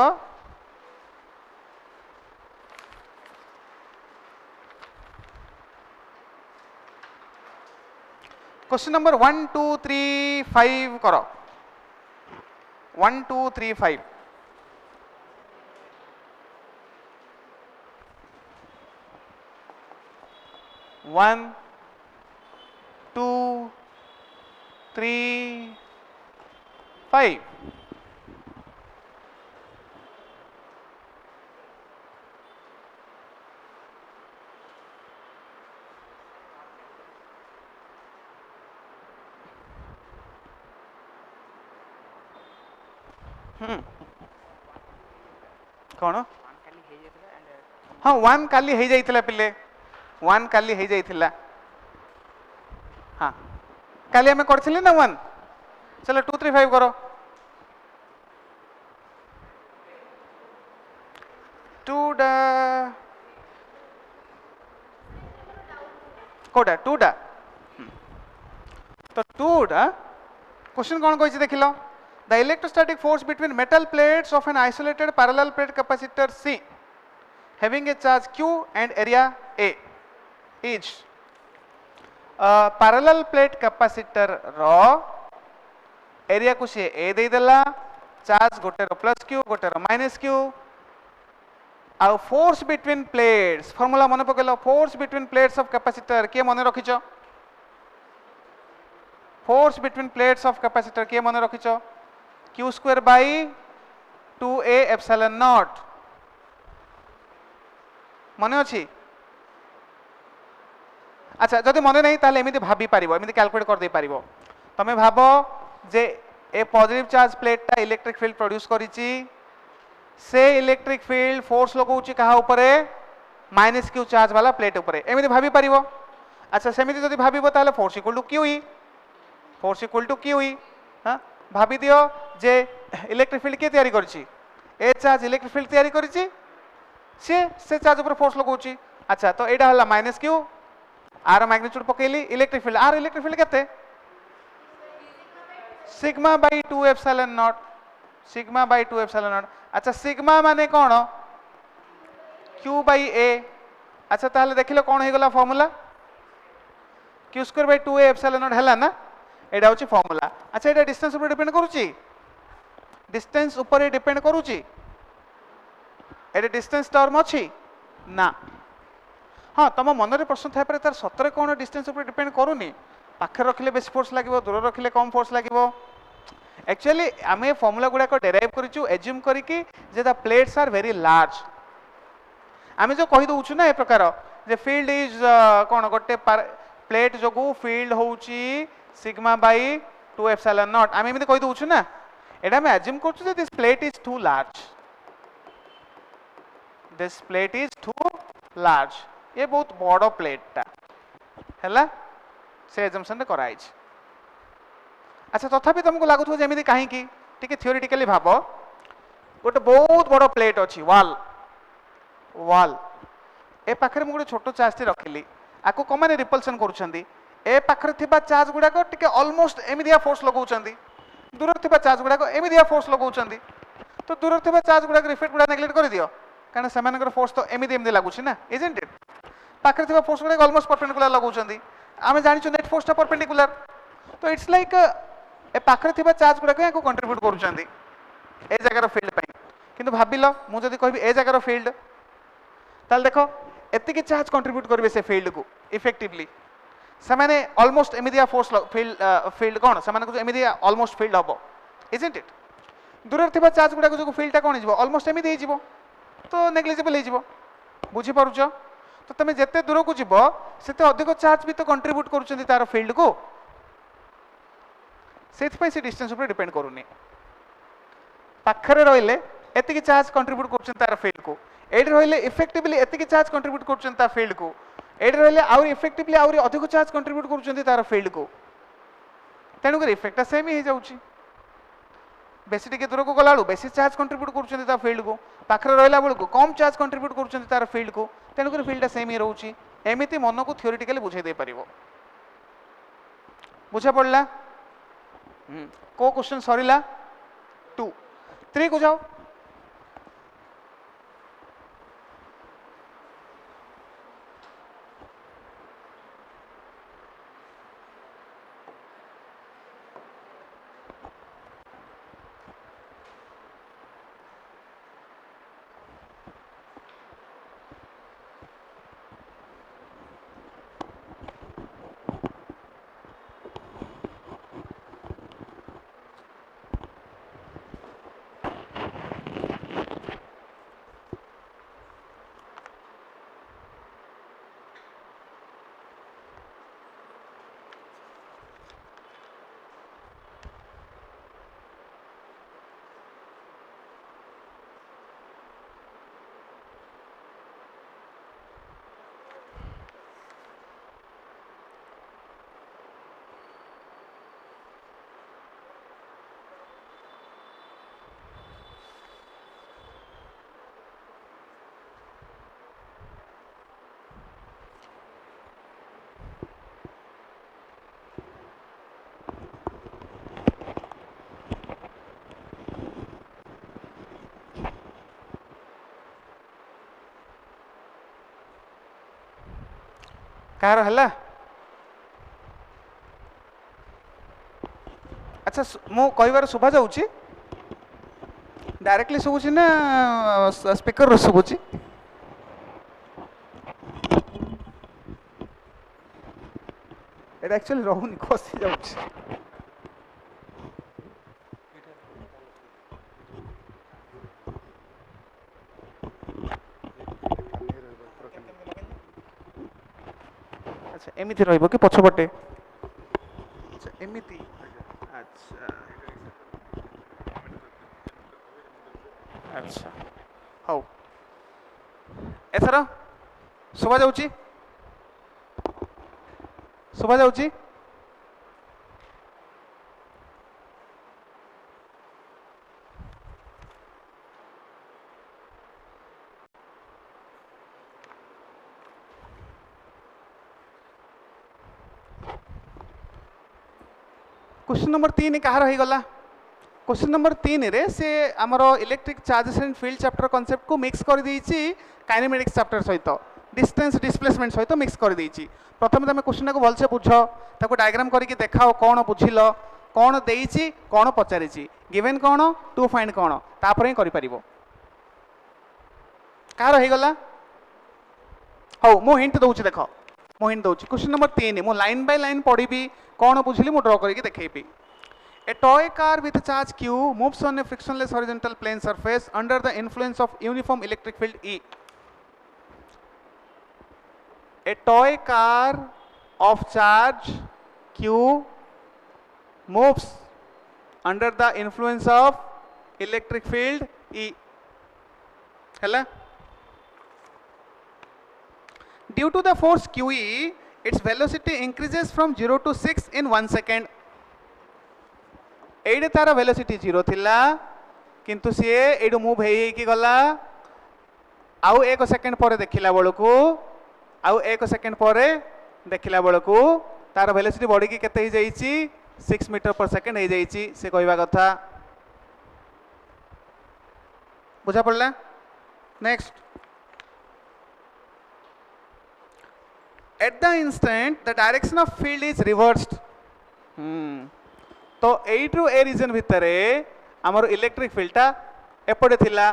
S1: क्वेश्चन नंबर 1 2 3 5 करो 1 2 3 5 1 2 3 5 कौन हाँ 1 काली हो जाइथिला पिले 1 काली हो जाइथिला हाँ काली हमें करथिले ना 1 चलो 2 3 5 करो 2 डा कोडा 2 डा तो 2 डा क्वेश्चन कौन कहिछि देखिलो the electrostatic force between metal plates of an isolated parallel plate capacitor C having a charge Q and area A is parallel plate capacitor रो एरिया को सी ए दे देला चार्ज गोटे रो प्लस क्यू गोटे रो माइनस क्यू आ फोर्स बिटवीन प्लेट्स फार्मूला मन पकेलो force between plates of capacitor के मन रखिचो force between plates of capacitor के मन रखिचो Q square by 2a epsilon naught मने अच्छी अच्छा जदि मन नहीं ताले एमिति भाबी पारिबो एमिति कैलकुलेट कर दे पारिबो तमे भाबो जे ए पॉजिटिव चार्ज प्लेट ता इलेक्ट्रिक फील्ड प्रोड्यूस करिछि से इलेक्ट्रिक फील्ड फोर्स लगाउछि कहा ऊपरे माइनस क्यू चार्ज वाला प्लेट ऊपरे एमिति भाबी पारिबो अच्छा सेमिति जदि भाबिबो ताले force equal to q E force equal to q E हां भाबी दियो जे इलेक्ट्रिक फील्ड के तयारी करछि ए चार्ज इलेक्ट्रिक फील्ड तयारी करछि से चार्ज ऊपर फोर्स लगाउछि अच्छा तो एडा हला माइनस क्यू आर मैग्नीट्यूड पकेली इलेक्ट्रिक फील्ड आर इलेक्ट्रिक फील्ड केते sigma by 2 epsilon nought sigma by 2 epsilon nought अच्छा सिग्मा माने कोन q बाय a अच्छा ताले देखिलो कोन हे गला formula q square bye 2a epsilon not हला ना एडा होची फार्मूला अच्छा एडा डिस्टेंस ऊपर डिपेंड करूची डिस्टेंस ऊपर डिपेंड करूची एडा डिस्टेंस टर्म अछि ना हाँ तुम मन में प्रश्न था तार सतरे कौन डिस्टेंस ऊपर डिपेंड करूनी पाखे रखिले बेसी फोर्स लगे दूर रखिले कम फोर्स लगे एक्चुअली आम फॉर्मूला गुड़ाक डेराइव करूँ एज्यूम करके the plates are very large आम जो कही दौचु ना ए प्रकार जे फील्ड इज कौन गोटे प्लेट जो फील्ड होची सिग्मा बाय 2 एप्सिलॉन नॉट आम एमती कही दौचु ना एटा आम एज्यूम करूँ this plate is too large this plate is too large ये बहुत बड़ प्लेटा है से एजम्पशन रे कराई अच्छा तथापि तुमको लगुथ जमी कहीं टी थियोरिटिकली भाव गोटे बहुत बड़ प्लेट अच्छी वाल वाल ए पाखे मुझे गोटे छोट चार्ज रखिली आको को माने रिपल्सन करूछंदी ए पाखरे थिबा चार्ज गुडा को टिके ऑलमोस्ट एमिदिया फोर्स लगाउछंदी दूर थिबा चार्ज गुडा को एमिदिया फोर्स लगाउछंदी तो दूर थिबा चार्ज गुडा इफेक्ट गुडा नेग्लेक्ट कर दियो कारण सेमानकर फोर्स तो एमिदि एमिदि लागुछि ना इजंट इट पाखरे थिबा फोर्स गुडा ऑलमोस्ट परपेंडिकुलर लगाउछंदी आमे जानिछु नेट फोर्स ता परपेंडिकुलर तो इट्स लाइक ए पाखरे थिबा चार्ज गुडा को कंट्रीब्यूट करूछंदी ए जगार फील्ड पई किंतु भाबिलो मु जदी कहबी ए जगार फील्ड ताल देखो एतिकी चार्ज कंट्रीब्यूट करबे से फील्ड को इफेक्टिवली से माने ऑलमोस्ट एमिदिया फोर्स फील्ड कोन से माने को एमिदिया ऑलमोस्ट फील्ड हबो इजंट इट दूर थिबा चार्ज गुडा को जो फील्डटा कोन हिजबो ऑलमोस्ट एमिदि हिजबो तो नेग्लिजिबल हिजबो बुझी पारुछो तो तमे जत्ते दूर को जिवो सेते अधिक चार्ज भी तो कंट्रीब्यूट करूछंती तार फील्ड को सेथ पई से डिस्टेंस ऊपर डिपेंड करूनी पाखरे रहिले एतिकी चार्ज कंट्रीब्यूट करूछंती तार फील्ड को एडी रहिले इफेक्टिवली एतिकी चार्ज कंट्रीब्यूट करूछंती तार फील्ड को एडी रहिले आउरी इफेक्टिवली आउरी अधिक चार्ज कंट्रीब्यूट करूछंती तार फील्ड को तेनु कर इफेक्ट सेम ही जाउची बेसी टिके दूर को गलाळू बेसी चार्ज कंट्रीब्यूट करूछंती तार फील्ड को पाखरे रहिला बेल को कम चार्ज कंट्रीब्यूट करूछंती तार फील्ड को तेनु कर फील्ड सेम ही रहउची एमिति मन को थ्योरेटिकली बुझाई दे परिबो बुझा पड़ला को क्वेश्चन सरीला 2 3 को जाओ कार हला अच्छा मो कहबार सुभा जाउची डायरेक्टली सुबुची ना स्पीकर रो सुबुची एटा एक्चुअली रहउनी खसी जाउची अच्छा एमिति रहइबो कि पछपटे अच्छा एमिति अच्छा अच्छा हौ एथरा सुबा जाउची क्वेश्चन नंबर 3 कहार हो गला क्वेश्चन नंबर 3 रे से आमर electric charges and field chapter concept को मिक्स कर देइची काइनेमेटिक्स चैप्टर सहित डिस्टेंस डिस्प्लेसमेंट सहित मिक्स कर देइची प्रथम तुम क्वेश्चन को भलसे बुझ ताको डायग्राम करके देखाओ कौन बुझिल कौन देइची कौन पचारिची गिवन कौन टू फाइंड कौन तापर ही करि परिबो कहार हो गला हौ मो हिंट दउची देखो मो हिंट दउची क्वेश्चन नंबर 3 मो लाइन बाय लाइन पढिबी कौन बुझिली मु ड्रॉ करके देखेबी A toy car with a charge Q moves on a frictionless horizontal plane surface under the influence of uniform electric field E. A toy car of charge Q moves under the influence of electric field E. Hello? Due to the force QE, its velocity increases from 0 to 6 in 1 second. एडे तार वेलोसिटी 0 थिला किंतु सी एडू मूव हेकी गला आउ 1 सेकेंड पर देखिला बेलू आउ 1 सेकेंड पर देखला बेलू तार वेलोसिटी बढ़ी की केते 6 मीटर पर सेकेंड हो जाइए से कहवा कथा बुझा पड़ला। Next at the instant the direction of field is reversed. तो एट्रु ए रीजन भितर आमर इलेक्ट्रिक फील्डटा एपटे थिला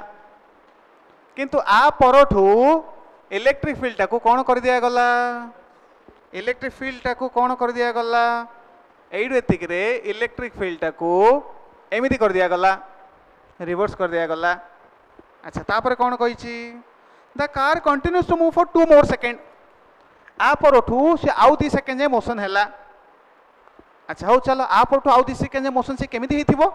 S1: किंतु आ परठू इलेक्ट्रिक फील्डटा को कौन कर दिया गला इलेक्ट्रिक फील्डटा को कौन कर दिया गला एइडु एतिक रे इलेक्ट्रिक फील्डटा को एमिति कर दिया गला रिवर्स कर दिया गला। अच्छा तापर कौन कहिछि the car continues to move for 2 more second आ परठू से आउ 2 सेकेंड जे मोशन हैला। अच्छा हो चलो आ परठू आउ 2 सेकेंड जे मोशन से केमिति हेथिबो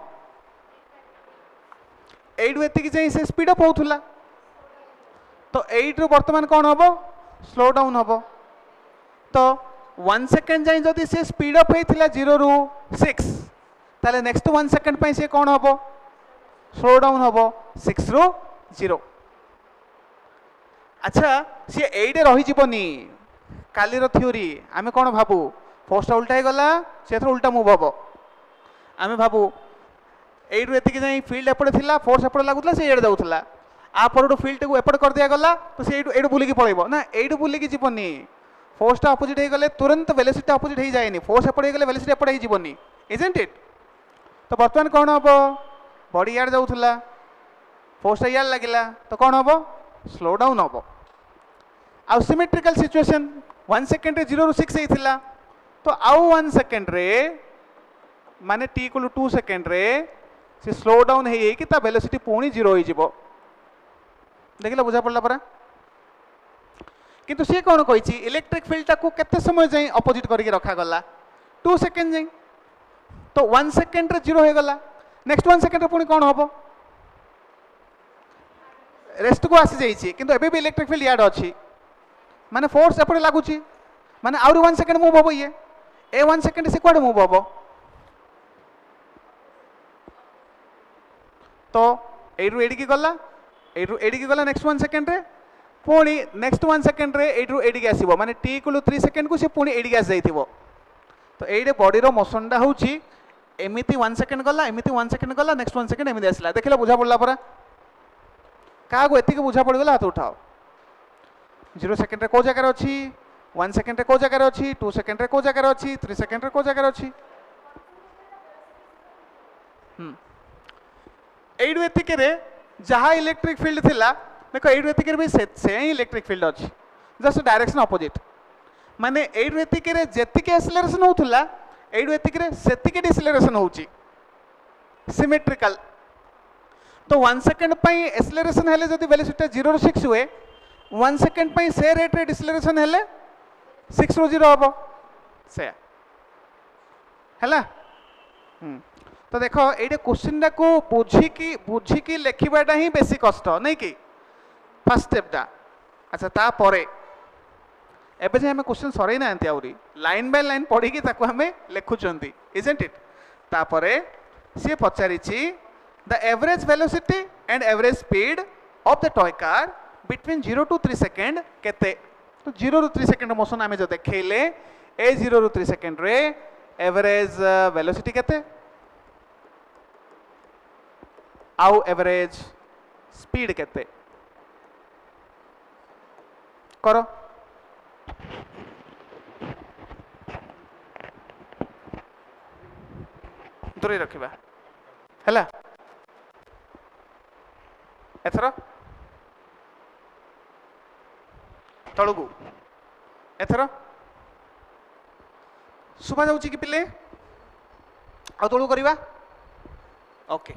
S1: एइडु एतिक जे से स्पीड अप होथुला तो एइडु वर्तमान कौन हबो स्लो डाउन हबो। तो 1 सेकेंड जाए जदि से स्पीड अप होइथिला 0 रु 6 ताले नेक्स्ट 1 सेकेंड पई से कौन हबो स्लो डाउन हबो 6 रु 0। अच्छा सी एइडे रही जीवनी काली रो थ्योरी आमे कौन भाबू फोर्स उल्टा ही गला से उल्टा मूव हम आमे भाबू एइडु एतिक जाई फील्ड एपटे थिला फोर्स एपटे लागुतला से एडे जाउतला आ परडू फील्ड को एपटे कर दिया गला तो से एडु बुलिकी पळेबो ना एडु बुलिकी जीवनी फोर्सटा अपोजिट हो गले तुरंत वेलोसिटी अपोजिट हो जाएनी फोर्स एपटे गले वेलोसिटी एपटे ही जीवनी इजंट इट। तो वर्तमान कौन हम बॉडी यार जाउतला फोर्सटा यार लागिला तो कौन हम स्लो डाउन हम आउ सिमेट्रिकल सिचुएशन 1 सेकेंड रे 0 रु 6 होइथिला तो आउ 1 सेकेंड रे माने t इक्वल 2 सेकेंड रे से स्लो डाउन हे कि ता वेलोसिटी पुणी 0 हो जिवो देखिला बुझा पड़ला परा। किंतु से कौन कहिछि इलेक्ट्रिक फील्ड को केते समय जाई अपोजिट करके रखा गला 2 सेकेंड जाई तो 1 सेकेंड रे 0 हो गला नेक्स्ट 1 सेकेंड रे पुणी कौन हबो रेस्ट को आसी जाइछि किंतु एबे भी इलेक्ट्रिक फील्ड याड अछि माने फोर्स एपटे लागुछि माने आउरी 1 सेकेंड मूव हबो ये ए 1 सेकेंड से कोडे मूव हबो तो एइरु एडी की गला एइरु एडी की गला नेक्स्ट 1 सेकेंड रे पुणी नेक्स्ट 1 सेकेंड रे एइरु एडी की आसीबो माने t इक्वल 3 सेकेंड को से पुणी एडी की आसी जाइथिबो। तो एइडे बॉडी रो मोशन डा होउछि एमिति 1 सेकेंड गला एमिति 1 सेकेंड गला नेक्स्ट 1 सेकेंड एमिति आसला देखिला बुझा पड़ला परा का को एति के बुझा पड़ गला हाथ उठाओ 0 सेकेंड रे को जगह रे अछि 1 सेकेंड रे को जगह रे अछि 2 सेकेंड रे को जगह रे अछि 3 सेकेंड रे को जगह रे अछि एइडु एतिक रे जहाँ इलेक्ट्रिक फील्ड थिला देखो एइडु एतिक रे भी से ही इलेक्ट्रिक फील्ड अछि जस्ट डायरेक्शन अपोजिट माने एइडु एतिक रे जेतिके एक्सेलरेशन होउथला एइडु एतिक रे सेतिके डिसेलरेशन होउची सिमेट्रिकल। तो 1 सेकेंड पई एक्सेलरेशन हेले जदि वेलोसिटी 0 रु 6 हुए 1 सेकेंड पई से रेट रे डिसेलरेशन हेले 6 रु 0 हबो से हैला। तो देखो ये क्वेश्चन को बुझिकी लिखवाटा ही बेसी कष्ट नहीं कि फर्स्ट स्टेपटा। अच्छा तापरे एबे जे हमें क्वेश्चन सरै ना आउरी लाइन बाय लाइन पढ़ी की ताको हमें लिखुचंती इजंट इट। तापरे से पचारिछि the average velocity and average speed of the toy car between 0 to 3 second केते। तो 0 रु 3 सेकेंड मोशन आमे जो देखैले ए 0 रु 3 सेकेंड रे एवरेज वेलोसिटी केते आउ एवरेज स्पीड केते करो दूरी रखिबा हैला एथरो तळगु एथरो सुबा जाउची कि पिले आ तळगु करिबा ओके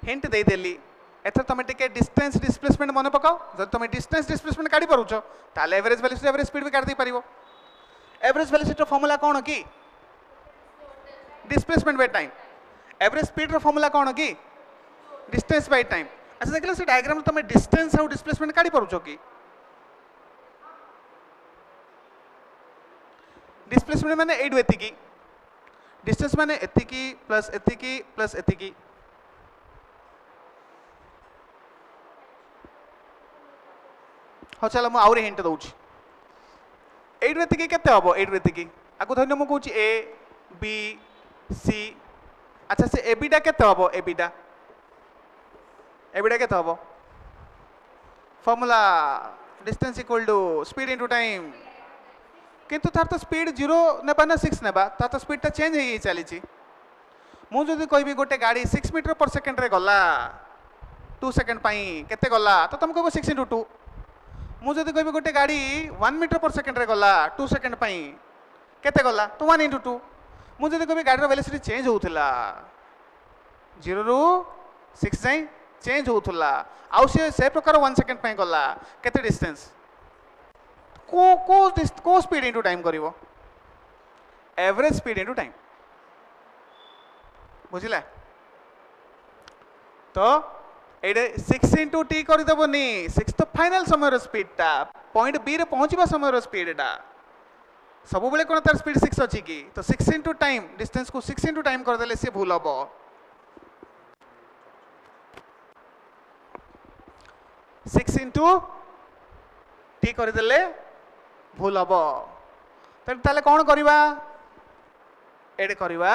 S1: हिंट दे देली एथर तुम टिके डिस्टेंस डिस्प्लेसमेंट मन पकाओ जब तुम डिस्टेंस डिस्प्लेसमेंट काढी पारुछ ताले एवरेज वेलोसिटी एवरेज स्पीड भी काढ दे पारिबो। एवरेज वेलोसिटी फॉर्मूला कोन की displacement by time average speed रो फॉर्मूला कोन की डिस्टेंस बाय टाइम। अच्छा देखलो से डायग्राम में तुम डिस्टेंस और डिस्प्लेसमेंट काढी पारुछ की डिस्प्लेसमेंट माने एडु एतिकी डिस्टेंस माने एतिकी प्लस एतिकी हाँ चलो मुझे आउरी हिंट दूँ ये के हम ये आपको धन्य मुझे कहूँ ए बी सी अच्छा से एबिटा के हम एबिटा एबिटा के हम formula distance equal to speed into time किंतु तार तो स्पीड 0 नेबा ना 6 नेबा तार तो स्पीड चेंज हो चली मुझे कहबी गोटे गाड़ी 6 मीटर पर सेकेंड रे गला 2 सेकेंड केते गला तो तुम कह 6 इंटू 2 मुझे कहबी गोटे गाड़ी 1 मीटर पर सेकेंड रे गला 2 सेकेंड केते गला तो 1 इंटू 2 मुझे कहबी गाड़ी वेलोसिटी चेंज होउथिला 0 रु 6 जाए चेंज होउथिला आउ से प्रकार 1 सेकेंड गला केते डिस्टेंस को स्पीड इंटू टाइम करिवो एवरेज स्पीड इंटू टाइम बुझिला तो ये 6 इंटू टी करदेवनी 6 तो फाइनल समय स्पीडटा पॉइंट बी रे पहुँचवा समय स्पीडटा सब बेले कौन तार स्पीड 6 अच्छी कि तो 6 इंटू टाइम डिस्टेंस को 6 इंटू टाइम करदे सी भूल हम 6 इंटू टी करदे भूल हम ताले कौन करवा एडे करवा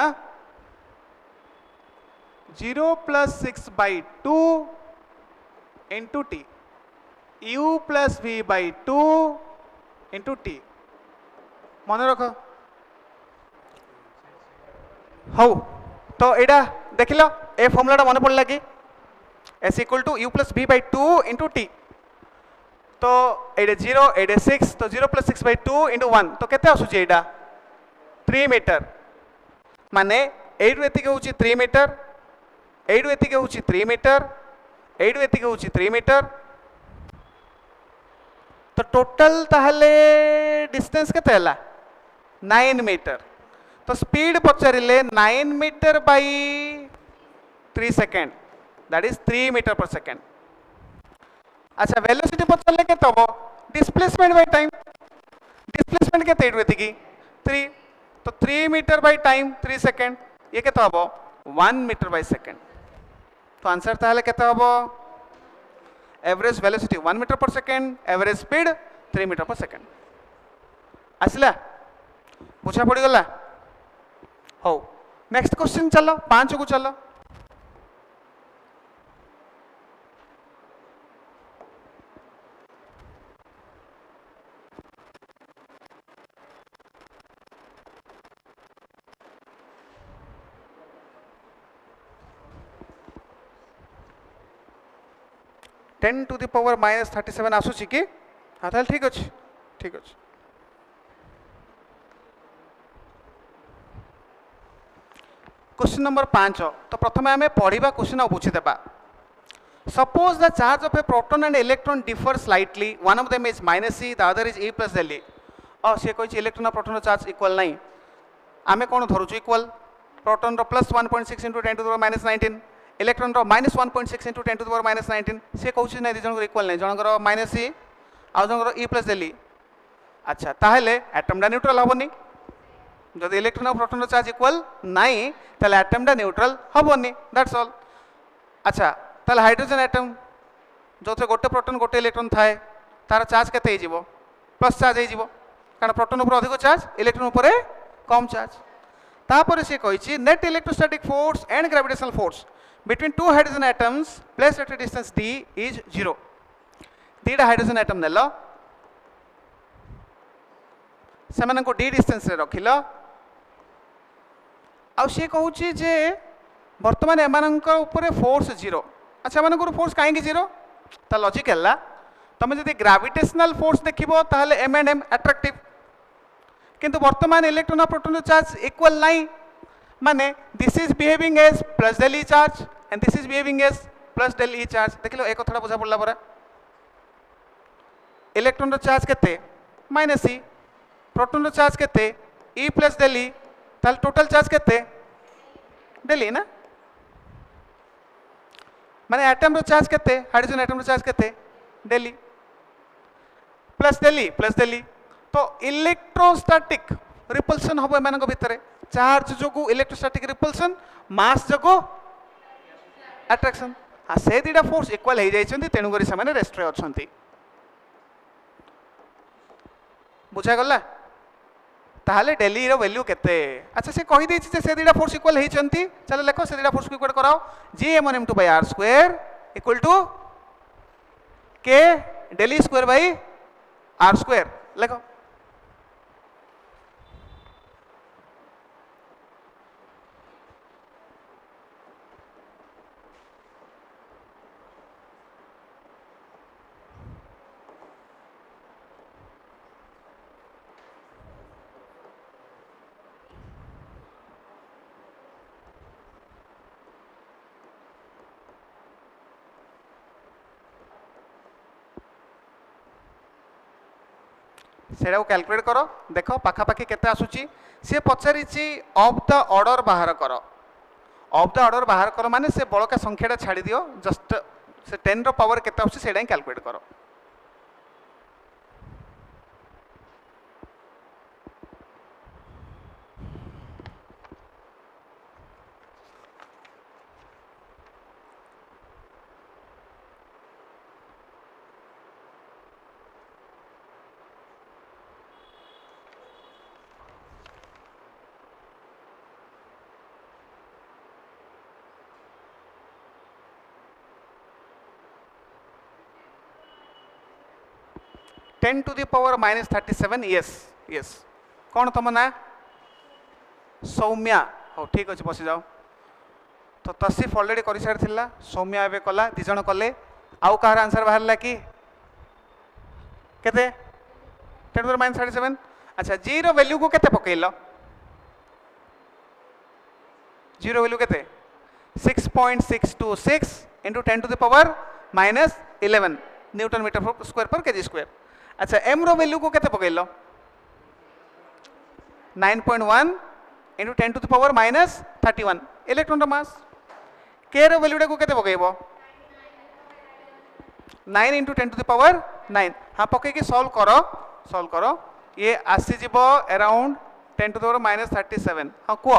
S1: 0 + 6/2 into T u + v/2 into T मन रख हौ तो एडा देख लो ए फॉर्मूला मन पड़ला कि s = u + v/2 into T तो ये 0 ये 6 तो 0 + 6/2 इंटू 1 तो केते आसुची एडा 3 मीटर माने एडु एतिके होची 3 मीटर एडु एतिके होची 3 मीटर एडु एतिके होची 3 मीटर तो टोटल ताहले डिस्टेंस केते हला 9 मीटर तो स्पीड पचारिले 9 metre by 3 second that is 3 metre per second अच्छा वेलोसिटी पचारे के डिस्प्लेसमेंट बाय टाइम डिस्प्लेसमेंट के एतिकी 3 तो 3 मीटर बाय टाइम 3 सेकेंड ये के हम 1 मीटर बाय सेकेंड तो आंसर ताहले के हम average velocity 1 metre per second average speed 3 metre per second आसला बुझा पड़गला हो नेक्स्ट क्वेश्चन चलो 5 को चलो (10⁻⁻37 आसूची कि हाँ ताल ठीक अच्छे ठीक अच्छे क्वेश्चन नंबर 5 तो प्रथम आम पढ़ा क्वेश्चन और बुझीदेबा suppose the charge of a proton and electron differ slightly one of them is -e the other is e + L C कही इलेक्ट्रॉन और प्रोटॉन चार्ज इक्वल नहीं आम कौन धरुचु इक्वल प्रोटॉन रो +1.6 × 10⁻19 इलेक्ट्रॉन रो -1.6 × 10⁻19 सी कौन ना दिजन इक्वल नहीं जनकर -e आउ जनकर e + L अच्छा ताहले एटमटा न्यूट्रल हेनी जब इलेक्ट्रॉन और प्रोटॉन चार्ज इक्वल नहीं ताहले एटमटा न्यूट्रल हेनी दैट्स ऑल अच्छा ताहले हाइड्रोजन एटम जो गोटे प्रोटॉन गोटे इलेक्ट्रॉन थाए तार चार्ज केते हो प्लस चार्ज हो कारण प्रोटॉन उपर अधिक चार्ज इलेक्ट्रॉन उपर कम चार्ज तापर से कही net electrostatic force and gravitational force between two hydrogen atoms placed at a distance d is 0 दीटा हाइड्रोजन एटम नेल से d डिस्टेंस रे रखिल आउ सी कहूँ जे बर्तमान एमानंकर ऊपर फोर्स 0 अच्छा एमानंकर फोर्स कहीं 0 ता लॉजिक है तुम जब ग्रेविटेशनल फोर्स देखिबो ताहले M&M अट्रैक्टिव किंतु वर्तमान इलेक्ट्रॉन और प्रोटॉन चार्ज इक्वल नहीं माने this is behaving as +del E charge and this is behaving as +del E charge देख लो एक कथा बुझा पड़ला परा इलेक्ट्रॉन रो चार्ज केते -e प्रोटॉन रो चार्ज केते E + del E ताल टोटल चार्ज केते del E ना माने एटम रो चार्ज केते हाइड्रोजन एटम रो चार्ज केते del E + del E तो इलेक्ट्रोस्टैटिक रिपल्सन हम एम भितर चार्ज जो इलेक्ट्रोस्टैटिक रिपल्सन मास जो अट्रैक्शन हाँ से दीटा फोर्स इक्वल हो जाती तेणुक से रेस्ट अच्छा बुझागला ताहले डेली रो वैल्यू केते अच्छा से कहि देछि जे से दुटा फोर्स इक्वल हेचंती चलो लेखो से दुटा फोर्स को इक्वल कराओ G(m1m2/r² equal to K del e square by r² लेखो सेटा को कैलकुलेट करो देख पाखापाखि केते आसुची सी पचारि ऑफ द ऑर्डर बाहर कर ऑफ द ऑर्डर बाहर कर माने से बड़का संख्याटा छाड़ी दियो जस्ट से 10 रो पावर केते आसुची सेटा कैलकुलेट करो 10 to the power minus 37 yes yes कौन तुम ना सौम्या हो ठीक अच्छे बसी जाओ तो तसीफ ऑलरेडी कर सारी थिला सौम्या एवं कला दी जन कले आउ कहार आंसर बाहर कि केते 10 to the minus 37 अच्छा जी रो वैल्यू को केते पकेइलो जी रो वैल्यू केते 6.626 into 10 to the power minus 11 newton metre square per KG square अच्छा एम रो वैल्यू को केते पकेइलो 9.1 into 10 to the power minus 31 electron रो मास के रो वैल्यू को केते पकेइबो 9 into 10 to the power 9 हाँ पके की सॉल्व करो ये आसी जीवो around 10 to the power minus 37 हाँ को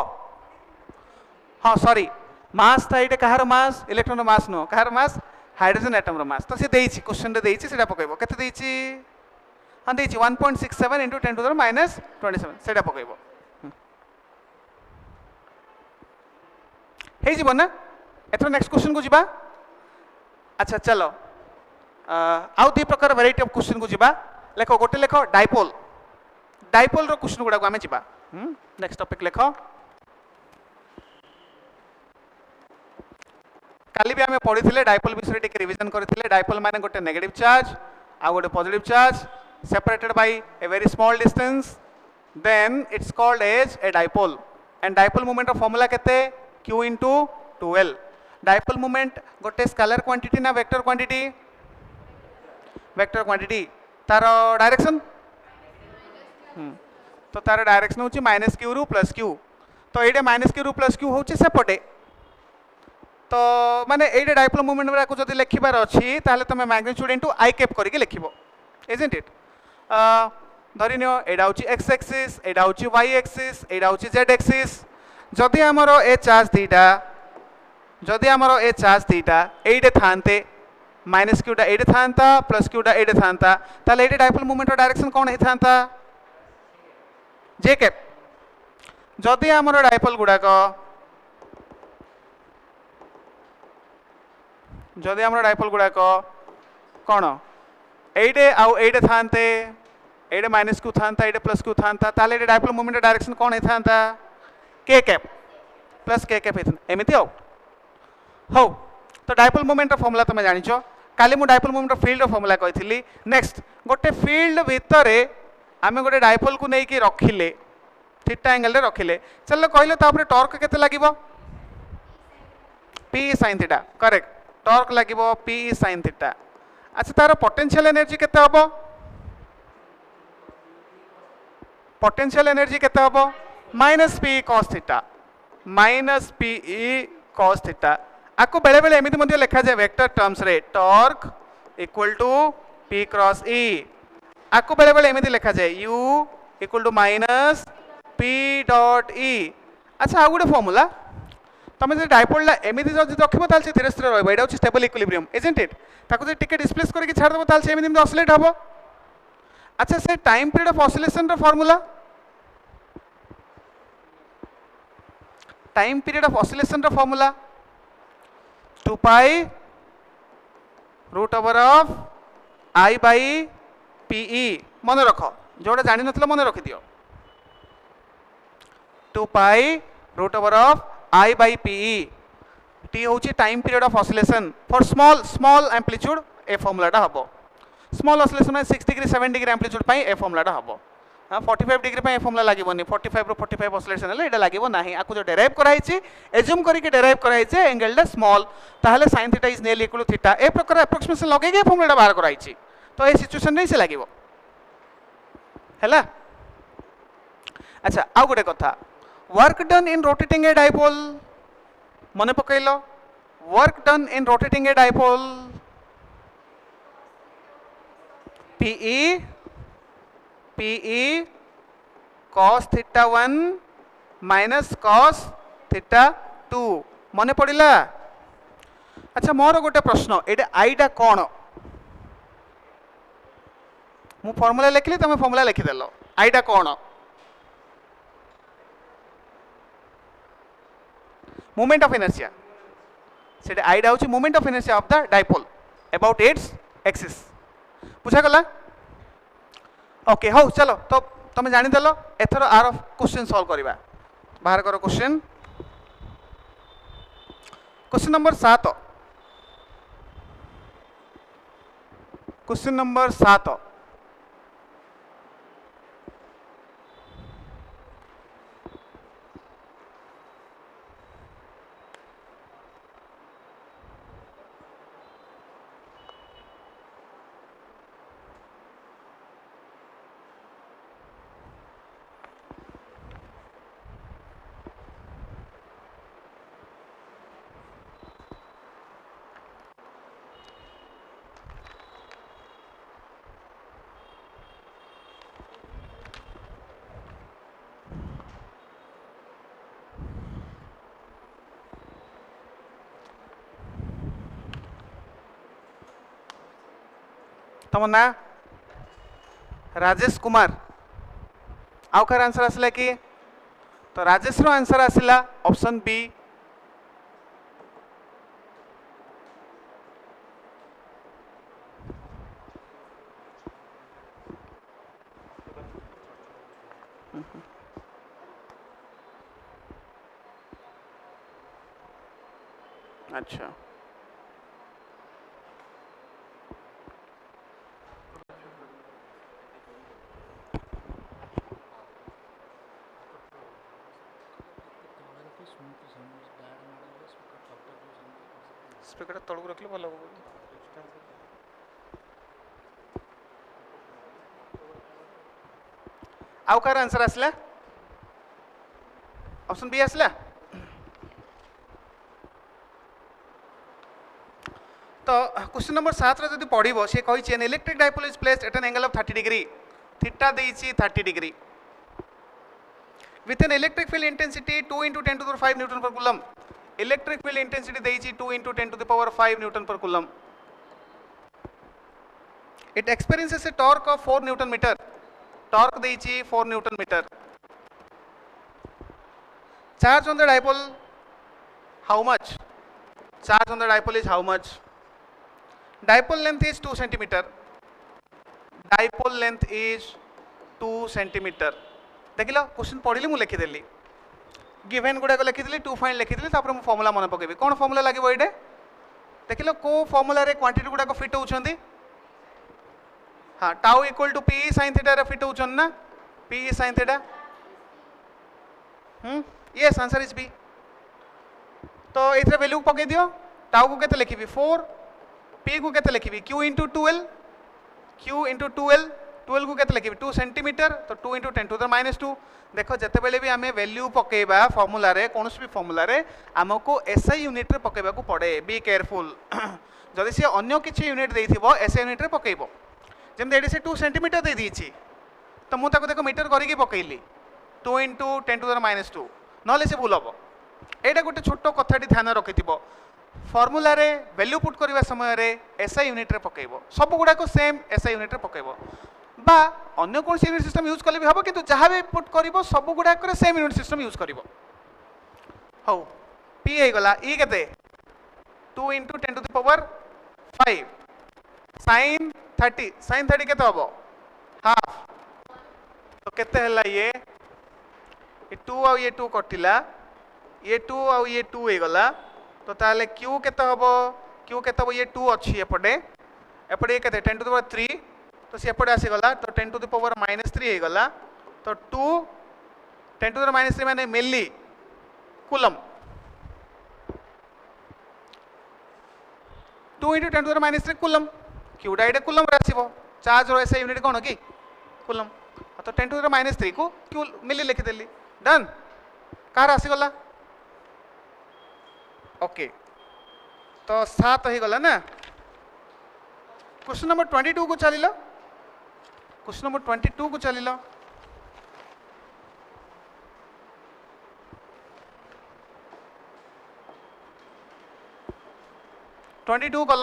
S1: हाँ सॉरी मास था ये कहार मास इलेक्ट्रॉन रो मास नो कहार मास हाइड्रोजन एटम रो मास तो से देइछि क्वेश्चन रे देइछि सेटा पकेइबो केते देइछि हाँ देइछि 1.67 into 10 to the minus 27 सेटा पकेइबो हे जीवो ना एथरो नेक्स्ट क्वेश्चन को जीबा अच्छा चलो आउ दी प्रकार वैरायटी ऑफ क्वेश्चन को जीबा लेखो गोटे लेखो डाइपोल रो क्वेश्चन गुडा को आमे जीबा नेक्स्ट टॉपिक लेखो काली भी आमे पढ़ी थिले डाइपोल विषय टिके रिवीजन करथिले डाइपोल माने गोटे नेगेटिव चार्ज आ गोटे positive charge separated by a very small distance then it's called as a dipole and dipole moment of formula kete q into 2l dipole moment gote scalar quantity na vector quantity तार डायरेक्शन तो तार डायरेक्शन होची माइनस क्यू रु प्लस क्यू तो एडे माइनस क्यू रु प्लस क्यू होची सेपटे तो माने एडे डाइपोल मोमेंट को जदि लिखिबार अछि ताहले तमे मैग्नीट्यूड इनटू आई कैप करके लिखिबो इजंट इट धरि नियो एडा होची x एक्सिस एडा होची y एक्सिस एडा होची z एक्सिस जदि हमरो ए चार्ज थीटा एडे थानते माइनस क्यूटा एडे थानता प्लस क्यूटा एडे थानता ताले एडे डाइपोल मोमेंट डायरेक्शन कोन हे थानता j कैप जदि हमरो डाइपोल गुडा को जदि हमरो डाइपोल गुडा को कोन एडे आउ एडे थानते एडे माइनस क्यू थानता एडे प्लस क्यू थानता ताले एडे डाइपोल मोमेंट डायरेक्शन कोन हे थानता k cap plus k cap हेथन एमिति हो तो डाइपोल मोमेंट फॉर्मूला तुम जानिछो काली मु डाइपोल मोमेंट फील्ड फॉर्मूला कहिथिली नेक्स्ट गोटे फील्ड भितरे आमे गोटे डाइपोल को नै कि रखिले थीटा एंगल रे रखिले चलो कहले तापर टॉर्क केते लागिवो p sin theta correct torque लागिवो p sin थीटा अच्छा तार पोटेंशियल एनर्जी केते हबो पोटेंशियल एनर्जी केते हबो माइनस p cos थीटा आको बेले बेले एमिति मध्ये लिखा जाय वेक्टर टर्म्स रे torque equal to p cross e आको बेले बेले एमिति लिखा जाय u equal to minus p dot e अच्छा आ गुडे फार्मूला तमे जे डाइपोल ला एमिति जदि रखिबो ताल से धीरे धीरे रहबो एटा होची स्टेबल इक्विलिब्रियम इजंट इट ताको जे टिके डिस्प्लेस करके छाड़ देबो ताल से एमिति ऑसिलेट हबो अच्छा से टाइम पीरियड ऑफ ऑसिलेशन रो formula time period of oscillation रो formula 2 pi root over of I by PE मन रख जोड़ा जानी नथिलो मन रखि दियो 2 pi root over of I by PE T होची time period of oscillation for small amplitude ए फार्मूलाटा हबो स्मॉल ऑसिलेशन में 6 डिग्री 7 डिग्री एम्प्लीट्यूड पाई ए फार्मूलाटा हबो 45 डिग्री पाई ए फार्मूला लागोनी 45 रो 45 ऑसिलेशन हेले एटा लागो नाही आकु जो डेराइव कराइछि एज्यूम करके डेराइव कराइछि एंगलटा स्मॉल ताहले sin theta is nearly equal to theta ए प्रकार एप्रोक्सीमेशन लगेगे फार्मूलाटा बाहर कराइछि तो ए सिचुएशन रे से लागो हैला अच्छा आ गोटे कथा work done in rotating a dipole मन पकइलो work done in rotating a dipole PE cos theta 1 minus cos theta 2 मन पड़िला अच्छा मोर गोटे प्रश्न एटा आईडा कौन मु फॉर्मूला लिखली तुम फॉर्मूला लिखिदेल आईडा कौन मोमेंट ऑफ इनर्शिया से आईडा हूँ moment of inertia of the dipole about its axis बुझा गला ओके हो चलो तो तुम जानीदेल एथर आर क्वेश्चन सॉल्व करवा बाहर कर question question number 7 question number 7 तुम ना राजेश कुमार आउ कार आंसर आसला कि तो राजेश रो आंसर आसला ऑप्शन बी अच्छा स्पीकर तळू रखले भल आउ कार आंसर आसला ऑप्शन बी आसला तो क्वेश्चन नंबर 7 रे जदि पढिबो से कहि an electric dipole is placed at an angle of 30 degree theta देइछि 30 degree with an electric field intensity 2 into 10 to the power 5 Newton per coulomb electric field intensity देइछि 2 into 10 to the power 5 Newton per coulomb it experiences a torque of 4 Newton meter torque देइछि 4 Newton meter charge on the dipole how much charge on the dipole is how much dipole length is 2 centimeter dipole length is 2 centimeter देख लो क्वेश्चन पढ़ी मुझे लिखिदेली गिवेन गुड़ाक लिखिदेली टू फाइंड लिखिदेली तापर मु फॉर्मूला मन पकेबी कौन फॉर्मूला लागबो एडे देख लो को फॉर्मूला रे क्वांटिटी गुड़ाक फिट होउछंदी हां tau equal to P sin थीटा रे फिट होउछन ना पी sin थीटा यस आंसर इज बी तो एथरे वैल्यू पके दियो टाउ को केते लिखिबी 4 पी को केते लिखिबी q * 12 q * 12 12 को केते लिखिबी 2 सेंटीमीटर तो 2 * 10 to the -2 देखो जते बेले भी आमे वैल्यू पकेबा फार्मूला रे कोनोस भी फार्मूला रे हमको एसआई यूनिट रे पकेबा को पड़े बी केयरफुल जदि से अन्य किछि यूनिट देइथिबो एसआई यूनिट रे पकेइबो जेम एडी से 2 सेंटीमीटर दे दीची तो मु ताको देखो मीटर करिके पकेइली 2 * 10 to the -2 नले से भूल हबो एटा गोटे छोटो कथाटी ध्यान रखिथिबो फार्मूला रे वैल्यू पुट करबा समय रे एसआई यूनिट रे पकेइबो सब गुडा को सेम एसआई यूनिट रे पकेइबो बा अन्य कौन यूनिट सिस्टम यूज कले भी हम कि जहाँ भी पुट कर सब गुड़ाक सेम यूनिट सिस्टम यूज कर हौ पी हो गला ई केते 2 × 10⁵ sin 30 केते हम हाफ तो केते हला ये 2 आ ये 2 कटिला ये 2 आ ये 2 हो गला तो ताले q केते हम q केते हम ये 2 अच्छी एपटे एपटे केते 10⁻³ तो से एपटे आसी गला तो 10⁻³ हो गला तो 2 10⁻³ माने मिली कूलम 2 × 10⁻³ कूलम q डाइड कूलम रे आसीबो चार्ज रो ऐसे यूनिट कोन की कूलम तो 10⁻³ को q मिली लिखि देली डन कार आसी गला ओके तो 7 हो गला ना क्वेश्चन नंबर 22 को चलिलो क्वेश्चन नंबर 22 को चलिलो ट्वेंटी टू कल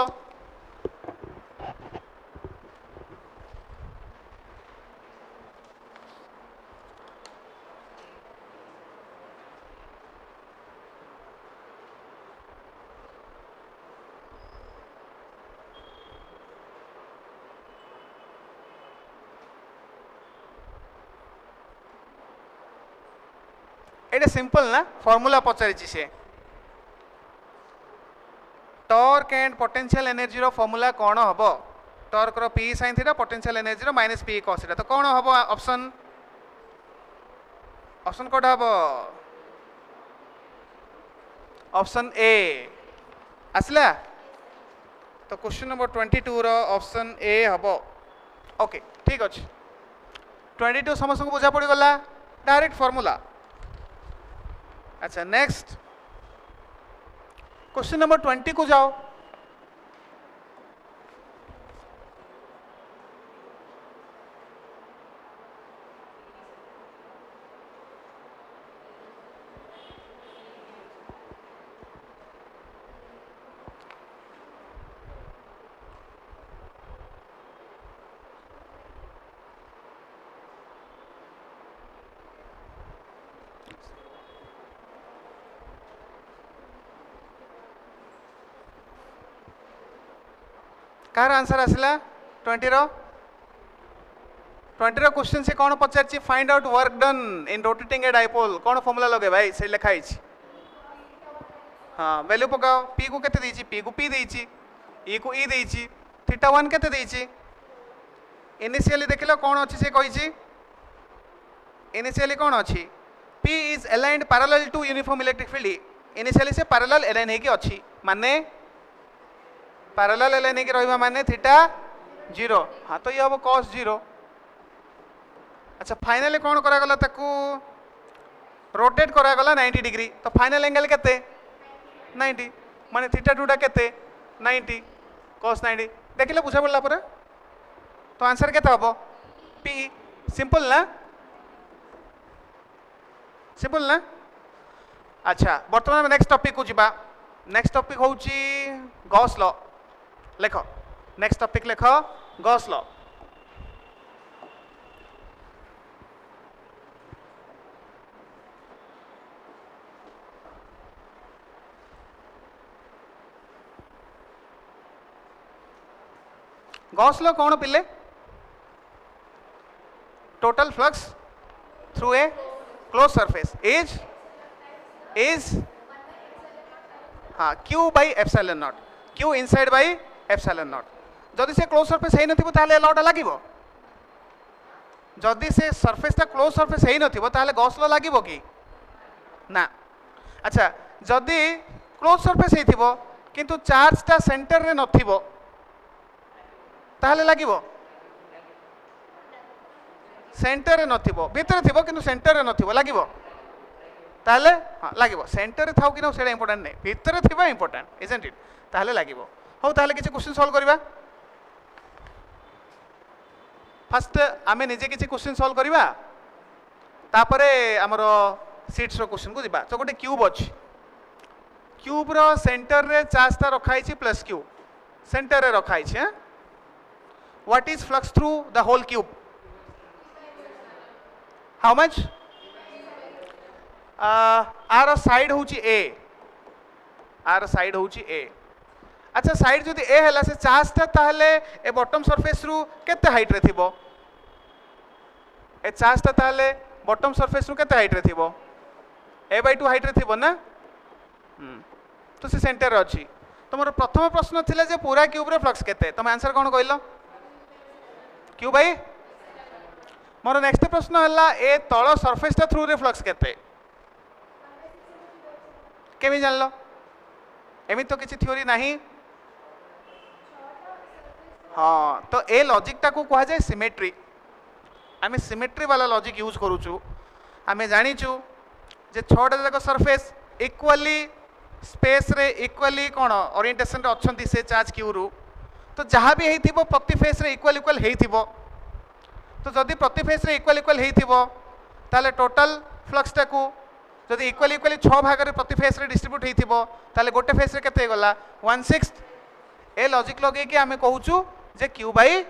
S1: ये सिंपल ना फॉर्मूला पचारि से टॉर्क एंड पोटेंशियल एनर्जी रो फॉर्मूला कौन हम टॉर्क रो पी sin थीटा पोटेंशियल एनर्जी रो माइनस पी cos थीटा तो कौन हम ऑप्शन ऑप्शन कोड हम ऑप्शन ए आसला तो क्वेश्चन नंबर 22 रो ऑप्शन ए हम ओके ठीक अच्छे 22 समस्त को बुझा पड़ गला डायरेक्ट फॉर्मूला अच्छा नेक्स्ट क्वेश्चन नंबर 20 को जाओ कार आंसर आसला 20 रो क्वेश्चन से कौन पचार find out work done in rotating a dipole कौन फॉर्मूला लगे भाई से लिखाई हाँ वैल्यू पकाओ पी को केते देछि पी को पी देछि ई को ई देछि थीटा 1 केते देछि इनिशियली देखिलो कौन अछि से कहिछि इनिशियली कौन अछि P is aligned parallel to uniform electric field initially से पैरेलल अलाइन हेकि अछि माने पैरेलल अलाइन हेकि रहबा माने थीटा 0 हाँ तो ये हम cos 0 अच्छा फाइनली कौन करा गला ताकू रोटेट करा गला 90 डिग्री तो फाइनल एंगल केते 90 माने थीटा 2 टा केते 90 cos 90 देखिले बुझा पड़ला पर तो आंसर केते हबो पी सिंपल ना अच्छा वर्तमान नेक्स्ट टॉपिक को जिबा नेक्स्ट टॉपिक होची गॉस लॉ लेख नेक्स्ट टॉपिक लेख गॉस लॉ गॉस लॉ कौन पिले total flux through a close surface is हाँ q by epsilon naught q inside by epsilon naught जदि से क्लोज सरफेस है नथिबो ताले लॉ टा लागिबो जदि से सरफेस टा क्लोज सरफेस है नथिबो ताले गॉस लॉ लागिबो कि ना अच्छा जदि क्लोज सरफेस हेथिबो किंतु चार्ज टा सेंटर रे नथिबो ताले लागिबो सेंटर रे नथिबो भीतर थिबो किंतु सेंटर रे नथिबो लागिबो ताले हाँ लागिबो सेंटर रे थाउ कि न सेटा इंपोर्टेंट नै भीतर थिबा इंपोर्टेंट इजंट इट ताले लागिबो हो ताले किछि क्वेश्चन सॉल्व करबा फर्स्ट आमे निजे किछि क्वेश्चन सॉल्व करबा तापरे हमरो सीट्स रो क्वेश्चन को दिबा तो गोटे क्यूब अछि क्यूब रो सेंटर रे चार्ज ता रखाई छि प्लस क्यू सेंटर रे रखाई छि what is flux through the whole cube how much are side हूँ ए आर साइड हूँ ए अच्छा साइड जदि ए है से चार्जटा ताहले ए बॉटम सरफेस रु केते हाइट रे थिबो ए चार्जटा ताहले बॉटम सरफेस रु केते हाइट रे थिबो a/2 हाइट रे थिबो ना तो से सेंटर रे अछि तुमर प्रथम प्रश्न थिला जे पूरा क्यूब रे फ्लक्स केते तुम आंसर कोन कहलो क्यू भाई मोर नेक्स्ट प्रश्न हला ए तळ सरफेस टा थ्रू रे फ्लक्स केते केमी जानलो एमी तो किसी थ्योरी नहीं हाँ तो ए लॉजिक टा को कहा जाए सिमेट्री आम सिमेट्री वाला लॉजिक यूज करूचु आम जानीचु जे छटा जाक सरफेस इक्वाली स्पेस रे इक्वाली कौन ओरिएंटेशन रे अच्छी से चार्ज क्यू रु तो जहाँ भी होइथिबो प्रति फेस रे इक्वाल इक्वाल होइथिबो तो जदि प्रति फेस रे इक्वाल इक्वाल होइथिबो ताले टोटल फ्लक्स टा को जदि इक्वाल इक्वाली 6 भाग रे प्रति फेस रे डिस्ट्रीब्यूट होइथिबो ताले गोटे फेस रे केते गला 1/6 ए लॉजिक लगे कि आमे कहूचु जे क्यू बाई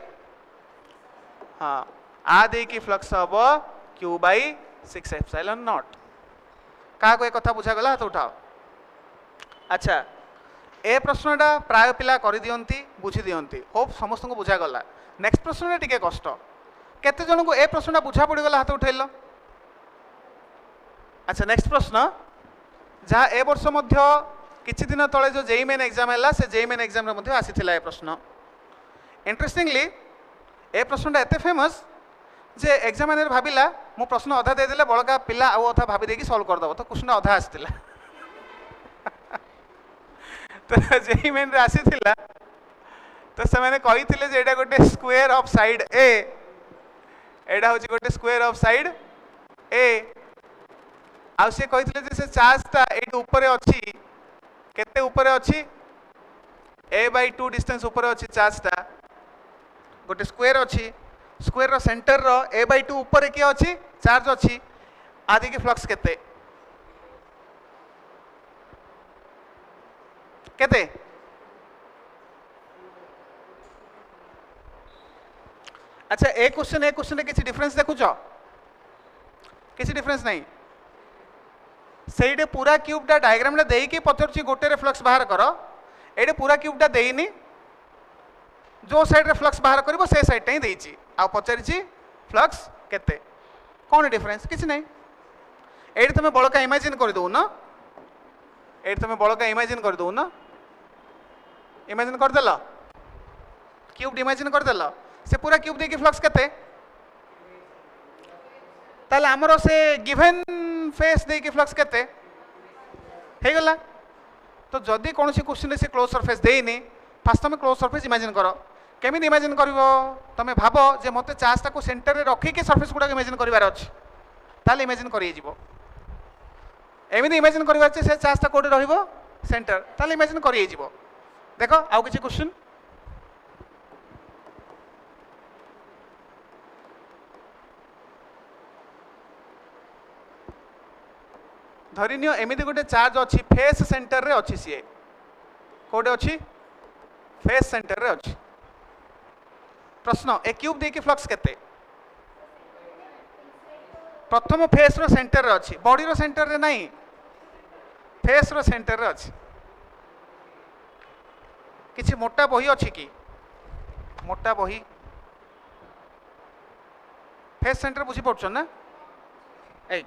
S1: हाँ आ दे की फ्लक्स हम क्यू बाई 6 एप्सिलॉन नॉट क्या को एक कथा बुझा गला हाथ उठाओ अच्छा ए प्रश्नटा प्राय पिला कर दियंती बुझी दियंती होप समस्त को बुझा गला नेक्स्ट प्रश्न टिके कष्ट केते जन को ए प्रश्नटा बुझा पड़ गला हाथ उठेल अच्छा नेक्स्ट प्रश्न जहाँ ए वर्ष मध्य किछि दिन तले जो जेई मेन एग्जाम है से जेई मेन एग्जाम रे मध्य आसीथिला ए प्रश्न इंटरेस्टिंगली ए प्रश्नटा एते फेमस जे एग्जामिनर भाविला मु प्रश्न अधा दे देले बळका पिला आउ अधा भाबी देकी सॉल्व कर दबो तो क्वेश्चन अधा आसीथिला तो जेई मेन रे आसीथिला तो से माने कहिथिले जे एटा गोटे स्क्वायर ऑफ साइड ए एटा होची गोटे स्क्वायर ऑफ साइड ए आ से कहिथिले जे से चार्जटा एट ऊपर अछि केते ऊपर अछि a/2 डिस्टेंस ऊपर अछि चार्जटा गोटे स्क्वायर अछि स्क्वायर रो सेंटर रो a/2 ऊपर के अछि चार्ज अछि आदि के फ्लक्स केते केते अच्छा ए क्वेश्चन किसी डिफरेंस देखुछ किसी डिफरेंस नहीं सेइडे पूरा क्यूबटा डायग्राम दे कि पचरछि गोटे रे फ्लक्स बाहर कर एडे पूरा क्यूबटा देइनी जो साइड रे फ्लक्स बाहर करिवो से साइड टाई देइछि आ पचारिछि फ्लक्स केते कोन डिफरेंस किछि नहीं एडे तमे बळका इमेजिन कर दउ न एडे तमे बळका इमेजिन कर दउ न इमेजिन कर देला क्यूब इमेजिन कर देला से पूरा क्यूब दे कि फ्लक्स केते ताले हमरो से गिवन फेस दे कि फ्लक्स केते हे गला तो जदि कौन सी क्वेश्चन से क्लोज सरफेस देनी फास्ट तुम क्लोज सरफेस इमेजिन कर केमी इमेजिन कर तुम भाव जे मत चार्जटा को सेंटर रे रखिक सरफेस गुड़ा इमेजिन करार अच्छे ताले इमेजिन कर एमती इमेजिन कर से चार्जटा कौटे रहिबो सेंटर ताले इमेजिन कर देख आउ किसी क्वेश्चन धरिनियो एमती गोटे चार्ज अच्छी फेस सेंटर रे अच्छी सी कौटे अच्छी फेस सेंटर रे अच्छी प्रश्न ए क्यूब दे कि फ्लक्स केते प्रथम फेस रो सेंटर रे अच्छी बॉडी रो सेंटर रे नहीं फेस रो सेंटर रे अच्छी किछि मोटा बही अच्छी कि मोटा बही फेस सेंटर बुझी पड़छ ना ए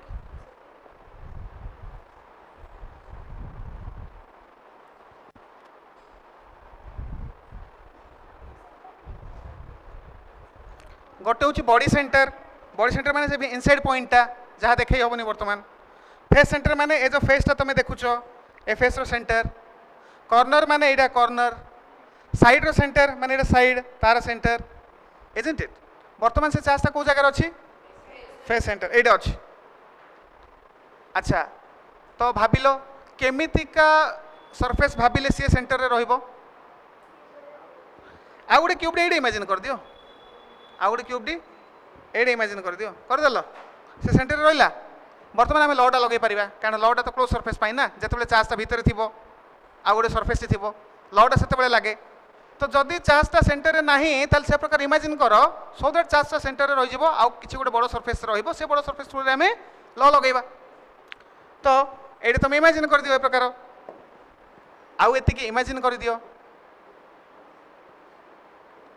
S1: गोटे हूँ बॉडी सेंटर माने से इनसाइड पॉइंटा जहाँ देखे हेनी बर्तमान फेस सेंटर माने ए जो फेसटा तुम देखुच ए फेस रो सेंटर कॉर्नर माने एटा कॉर्नर साइड रो सेंटर माने एटा साइड तार सेंटर इजंट इट बर्तमान से चार्जटा कौ जगह अच्छी फेस सेंटर एटा अच्छी अच्छा तो भाविल केमितिका सरफेस भाविले सी सेंटर रे रहिबो आ गोटे क्यूब एडे इमेजिन कर दियो आ गोटे क्यूब एडे इमेजिन कर दियो करदेल से सेंटर रहा बर्तमान आम लटा लगे पारिबा कारण लटा तो क्लोज सरफेस पाई ना जिते चार्जटा भितर थी आ गोटे सरफेस थी लटा से लगे तो जदि चार्जटा सेंटर रे नाही ताल से प्रकार इमेजिन कर सो दैट चार्जटा सेंटर रे रहि जिवो आ किछि गोटे बड़ सरफेस रहिबो से बड़ सरफेस थ्रू रे हमें ल लगेबा तो एडी तुम इमेजिन कर दियो ए प्रकार आउ एतिकी इमेजिन कर दियो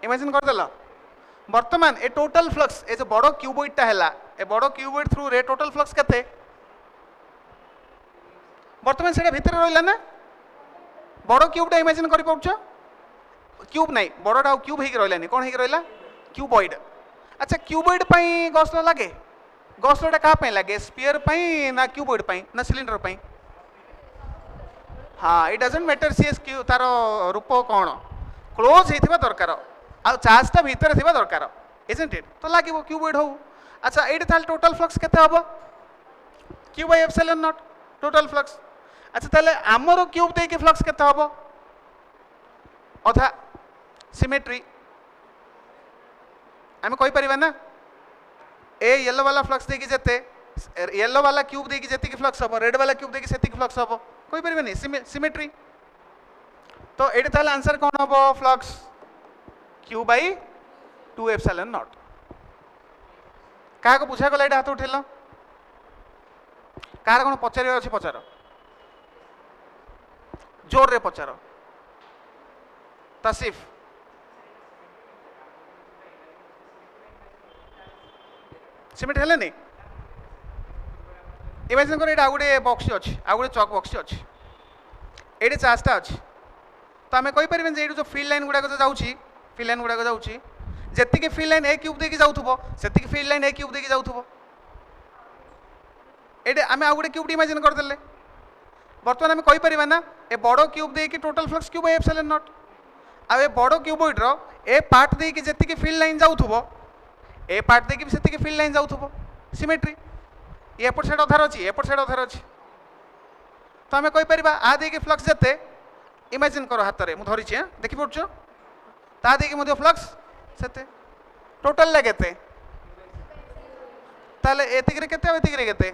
S1: इमेजिन कर देला वर्तमान ए टोटल फ्लक्स ए जो बड़ क्यूबॉइड टा हैला ए बड़ क्यूबॉइड थ्रू रे टोटल फ्लक्स केते वर्तमान सेटा भीतर रहिला ना बड़ क्यूबटा इमेजिन कर पाउछ क्यूब नहीं बड़टा क्यूब हेक रहिलानी कोन हेक रहिला क्यूबॉइड अच्छा क्यूबॉइड पई गॉसला लागे गॉसलाटा का पई लागे स्फीयर पई ना क्यूबॉइड पई ना सिलिंडर पई हाँ it doesn't matter CS Q तार रूप कोन क्लोज हेतिबा दरकार आ चार्जटा भीतर थिबा दरकार इजंट इट तो लागिवो क्यूबॉइड हो अच्छा एडी ताल टोटल फ्लक्स केते हबो q bye epsilon not total flux अच्छा ताले हमरो क्यूब दे के फ्लक्स केते हबो अथा सिमेट्री आम कहि परिबा ना ए येलो वाला फ्लक्स देकी जेते येलो वाला क्यूब देकी जेतिकी फ्लक्स हबो रेड वाला क्यूब देकी सेतिकी फ्लक्स हबो कहि परिबा नि सिमेट्री तो एडी ताले आंसर कोन हबो फ्लक्स q बाय 2 एप्सिलॉन नॉट का को बुझा गला एटा हाथ उठेलो कार कोन पचारे अछि पचारो जोर रे पचारो तसिफ सिमेंट हेले नहीं इमेजिन कर एटा आगुडे बॉक्स अछि आगुडे चॉक बॉक्स अछि एडे चार्जटा अछि तो आमे कहि परिबेन जे एडे जो फील्ड लाइन गुडा को जाउछि फील्ड लाइन गुडा को जाउछि जेतिके फील्ड लाइन ए क्यूब देकी जाउथबो सेतिके फील्ड लाइन ए क्यूब देकी जाउथबो एडे आमे आगुडे क्यूब इमेजिन कर देले वर्तमान आमे कहि परिबा ना ए बडो क्यूब देकी total flux cube by epsilon not आ ए बडो क्यूबॉइड रो ए पार्ट देकी जेतिके फील्ड लाइन जाउथबो ए पार्ट देकी भी सेतिके फील्ड लाइन जाउथबो सिमेट्री ए एपट साइड अधार अछि एपट साइड अधार अछि तो आमे कहि परिबा आ देकी फ्लक्स जेते इमेजिन करो हाथ रे मु धरि छी देखि पड़छो ता देकी मध्य फ्लक्स सेते टोटल ले केते ताले एतिक रे केते एतिक रे केते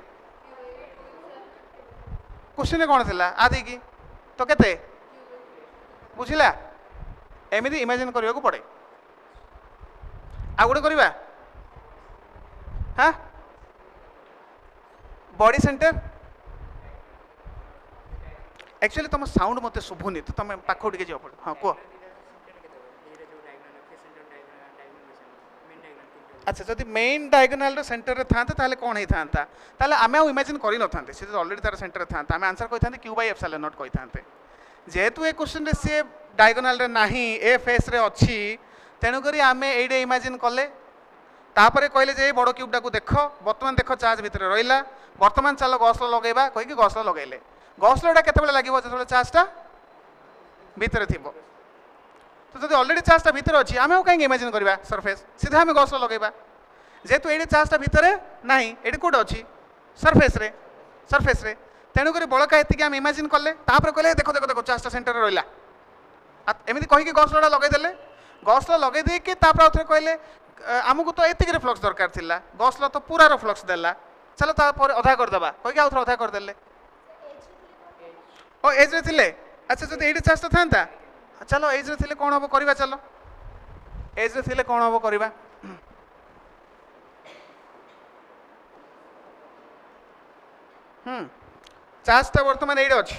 S1: क्वेश्चन कोन थिला आ देकी तो केते बुझिला एमिति इमेजिन करियो को पड़े आ गुडे करबा हाँ बॉडी सेंटर एक्चुअली तुम साउंड मते शुभुनी तो तुम पाखो टिके जाओ हाँ को अच्छा जदि मेन डायगोनल रो सेंटर रे थांते ताले कोन हे थांता ताले आमे इमेजिन करि न थांते से ऑलरेडी तार सेंटर रे थांता आमे आंसर कहि थांते q बाय एप्सिलॉन नॉट कहि थांते जेहेतु ए क्वेश्चन रे से डायगोनल रे नाही ए फेस रे अछि तेनु करी आमे एडे इमेजिन कले तापरे कहले जे बड़ क्यूबटा को देख वर्तमान देख चार्ज भितर रहिला वर्तमान चलो गॉसला लगेबा कहि कि गॉसला लगेले गॉसलाटा केते बेले लागिवो जतले चार्जटा भितर थिबो तो जदि ऑलरेडी चार्जटा भितर अछि आमे काहे इमेजिन करबा सरफेस सीधा आमे गॉसला लगेबा जेतु एडे चार्जटा भितर नाही एडे कोड अछि सरफेस रे तेनु करी बळका एतिके आमे इमेजिन करले तापरे कहले देखो देखो देखो चार्जटा सेंटर रे रहिला एमिति कहि कि गॉसलाटा लगै देले गॉसला लगै दे कि तापर आउथरे कहले आमको तो एतिक रे फ्लक्स दरकार थिला गॉसला तो पूरा रो फ्लक्स देला चलो तापर अधा कर दबा कहि कि आउथरे अधा कर देले ओ एज रे थिले अच्छा जदि एडी चार्ज तो थांता चलो एज रे थिले कोन हबो करबा चलो एज रे थिले कोन हबो करबा चार्ज तो वर्तमान एडे अछि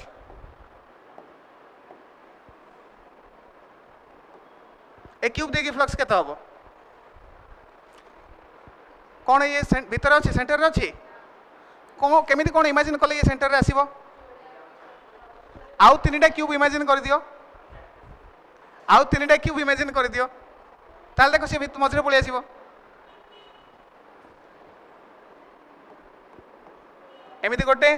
S1: ए क्यूब देकी फ्लक्स केते हबो कौन ये भीतर अच्छी सेंटर अच्छी कौन केमिति कौन इमेजिन कले ये सेंटर रे आसीबो आउ तीनटा क्यूब इमेजिन कर दियो आउ तीनटा क्यूब इमेजिन कर दियो ताल देखो से मझरे पळि आसीबो एमिति गोटे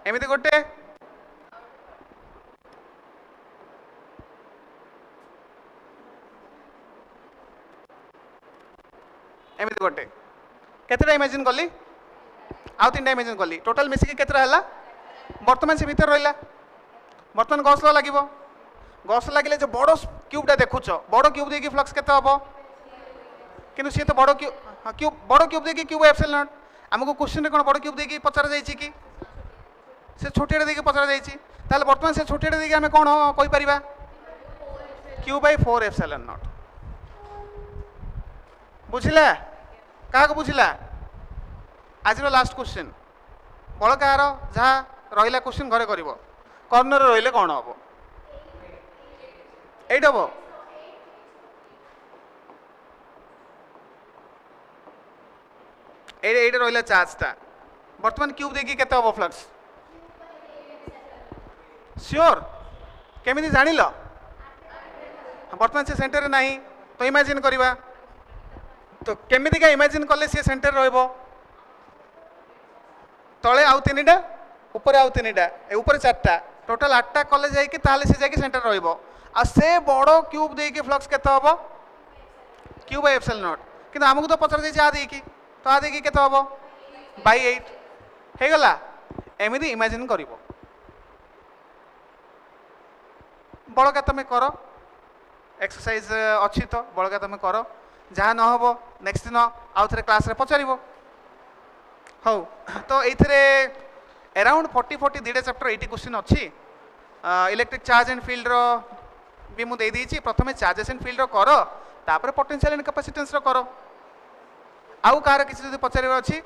S1: एमिति गोटे एमिति गोटे केतेटा इमेजिन कली आउ तीनटा इमेजिन कली टोटल मिसिकी केतेटा हला वर्तमान से भीतर रहिला वर्तमान गॉसला लागिवो गॉसला लागिले जो बड़ क्यूबटा देखुछ बड़ क्यूब देकी फ्लक्स केते हबो किंतु सी तो बड़ क्यूब देकी क्यूब एप्सिलॉन नॉट हमको क्वेश्चन रे कोन बड़ क्यूब देकी पचार जाईची कि से छोटिया देखिए पचरा जाइए ताले बर्तमान से छोटिया देखिए आम कौन कही परिबा Q by 4 एप्सिलॉन नॉट बुझिला क्या बुझिला आज लास्ट क्वेश्चन बड़ कहार जहाँ रहा क्वेश्चन घरे कर कर्नर रही कौन हम एट हम एट रहा चार्जटा बर्तमान क्यूब देखिए केते हम फ्लक्स श्योर केमी जान बर्तमान से सेंटर ना तो इमेजिन करवा तो केमिका इमेजिन कले सी सेंटर रहा तले आउ तीन टा ऊपर आउ तीन टा ऊपर चार्टा टोटाल 8टा कले जाकि सेंटर रहा से बड़ क्यूब देखिए फ्लक्स केते हम क्यू बाय एप्सिलॉन नॉट किंतु आमको तो पचर जाइए आ देखिए तो आ देखिए केते हम बाय 8 हो गला एमती इमेजिन कर बड़का तुम कर एक्सरसाइज अच्छी तो बड़का तुम कर जहाँ न हम नेक्स्ट दिन आउ थे क्लास रे पचार हौ तो ये अराउंड 40 दुटा चैप्टर 80 क्वेश्चन अच्छी इलेक्ट्रिक चार्ज एंड फील्ड भी मुझे देती प्रथम चार्जेस एंड फील्ड कर तापर पोटेंशियल एंड कैपेसिटेंस कर आउ कहार किसी जो पचार अच्छी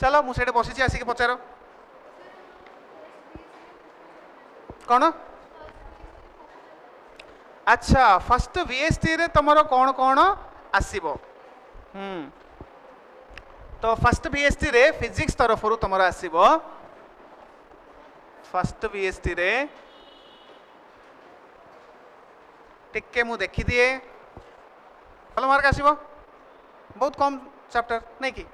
S1: चलो मुझे बसी आसिक पचार कौन अच्छा फर्स्ट VST रे तुमर कौन कौन आसीबो तो फर्स्ट VST रे फिजिक्स तरफ तुमर आसीबो फर्स्ट VST रे टिके मु देखि दिए भल मार्क आसीबो बहुत कम चैप्टर नहीं कि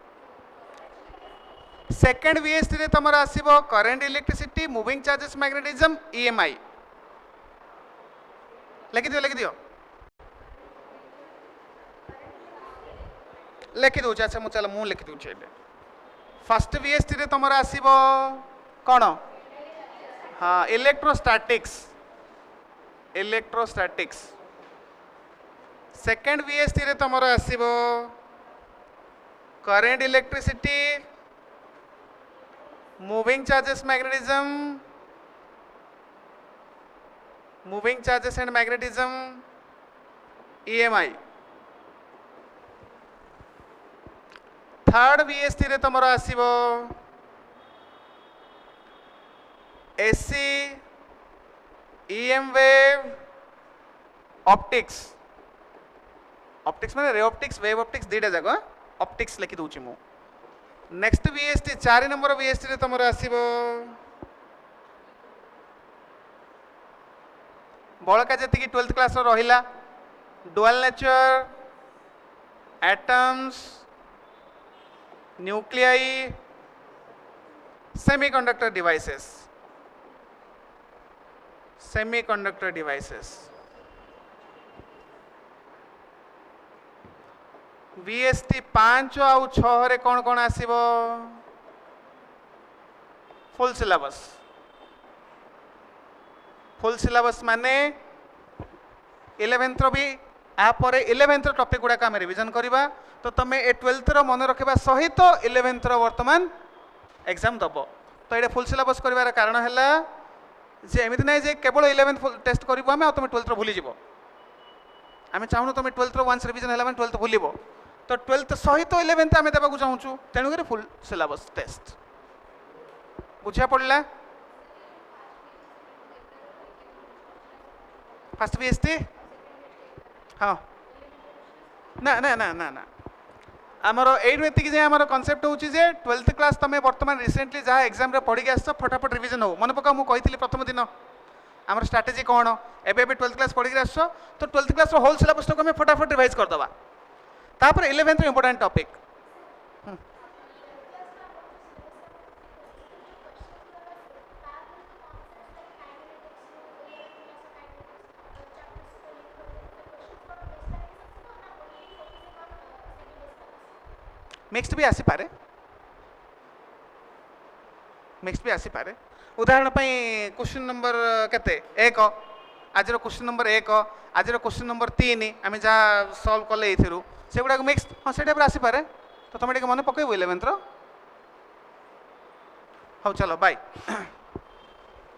S1: सेकंड VST रे तुमर आसीबो current electricity moving charges magnetism EMI लिखि दियो लिखि दूँ अच्छा मुझे चल मुझे लिखि दूँ फर्स्ट VST रे तुम आसब कौन हाँ इलेक्ट्रोस्टैटिक्स सेकंड VST रे तुम आसब current electricity moving charges magnetism moving charges and magnetism EMI third VST रे तुम आसब AC EM वेव ऑप्टिक्स माने रे ऑप्टिक्स वेव ऑप्टिक्स दुटा जाक ऑप्टिक्स लिखि दूची मु नेक्स्ट VST 4 नंबर VST रे तुम आसब बड़का जी 12th क्लास रहा dual nature atoms nuclei semiconductor devices VST 5 आउ 6 रे कौन कौन आसीबो फुल सिलेबस माने 11th भी यापर 11th टॉपिक गुड़ाक आम रिविजन करवा तो तुम ए 12th मन रखा सहित 11th वर्तमान एग्जाम दब तो ये फुल सिलेबस कर कारण है जे एमती ना जे केवल 11th टेस्ट करूँ आम तुम 12th भूली जीव आम चाहूँ तुम 12th वन्स रिविजन है 12th भूल तो 12th सहित 11th आम देवाक चाहूँ तेणुक फुल सिलेबस टेस्ट बुझा पड़ा फर्स्ट VST हाँ ना ना ना ना ना आमर एति जाए आम कनसेप्ट हूँ 12th क्लास तुम बर्तमान रिसेंटली जहाँ एग्जाम पढ़ी आस फटाफट रिविजन हो मन पका मुझे प्रथम दिन आम स्ट्राटेजी कौन एवं 12th क्लास पढ़ी आस तो 12th क्लास होल सिलेबस को आम फटाफट रिवाइज करदे तापर 11th इंपोर्टेंट टॉपिक मिक्स्ड भी आसीपे उदाहरण क्वेश्चन नंबर केते 1 आज क्वेश्चन नंबर 1 आज क्वेश्चन नंबर 3 आम जहाँ सल्व कले से गुड़ा मिक्स हाँ से टाइप आसीपे तो तुम मन पकड़ 11th हाँ चलो बाय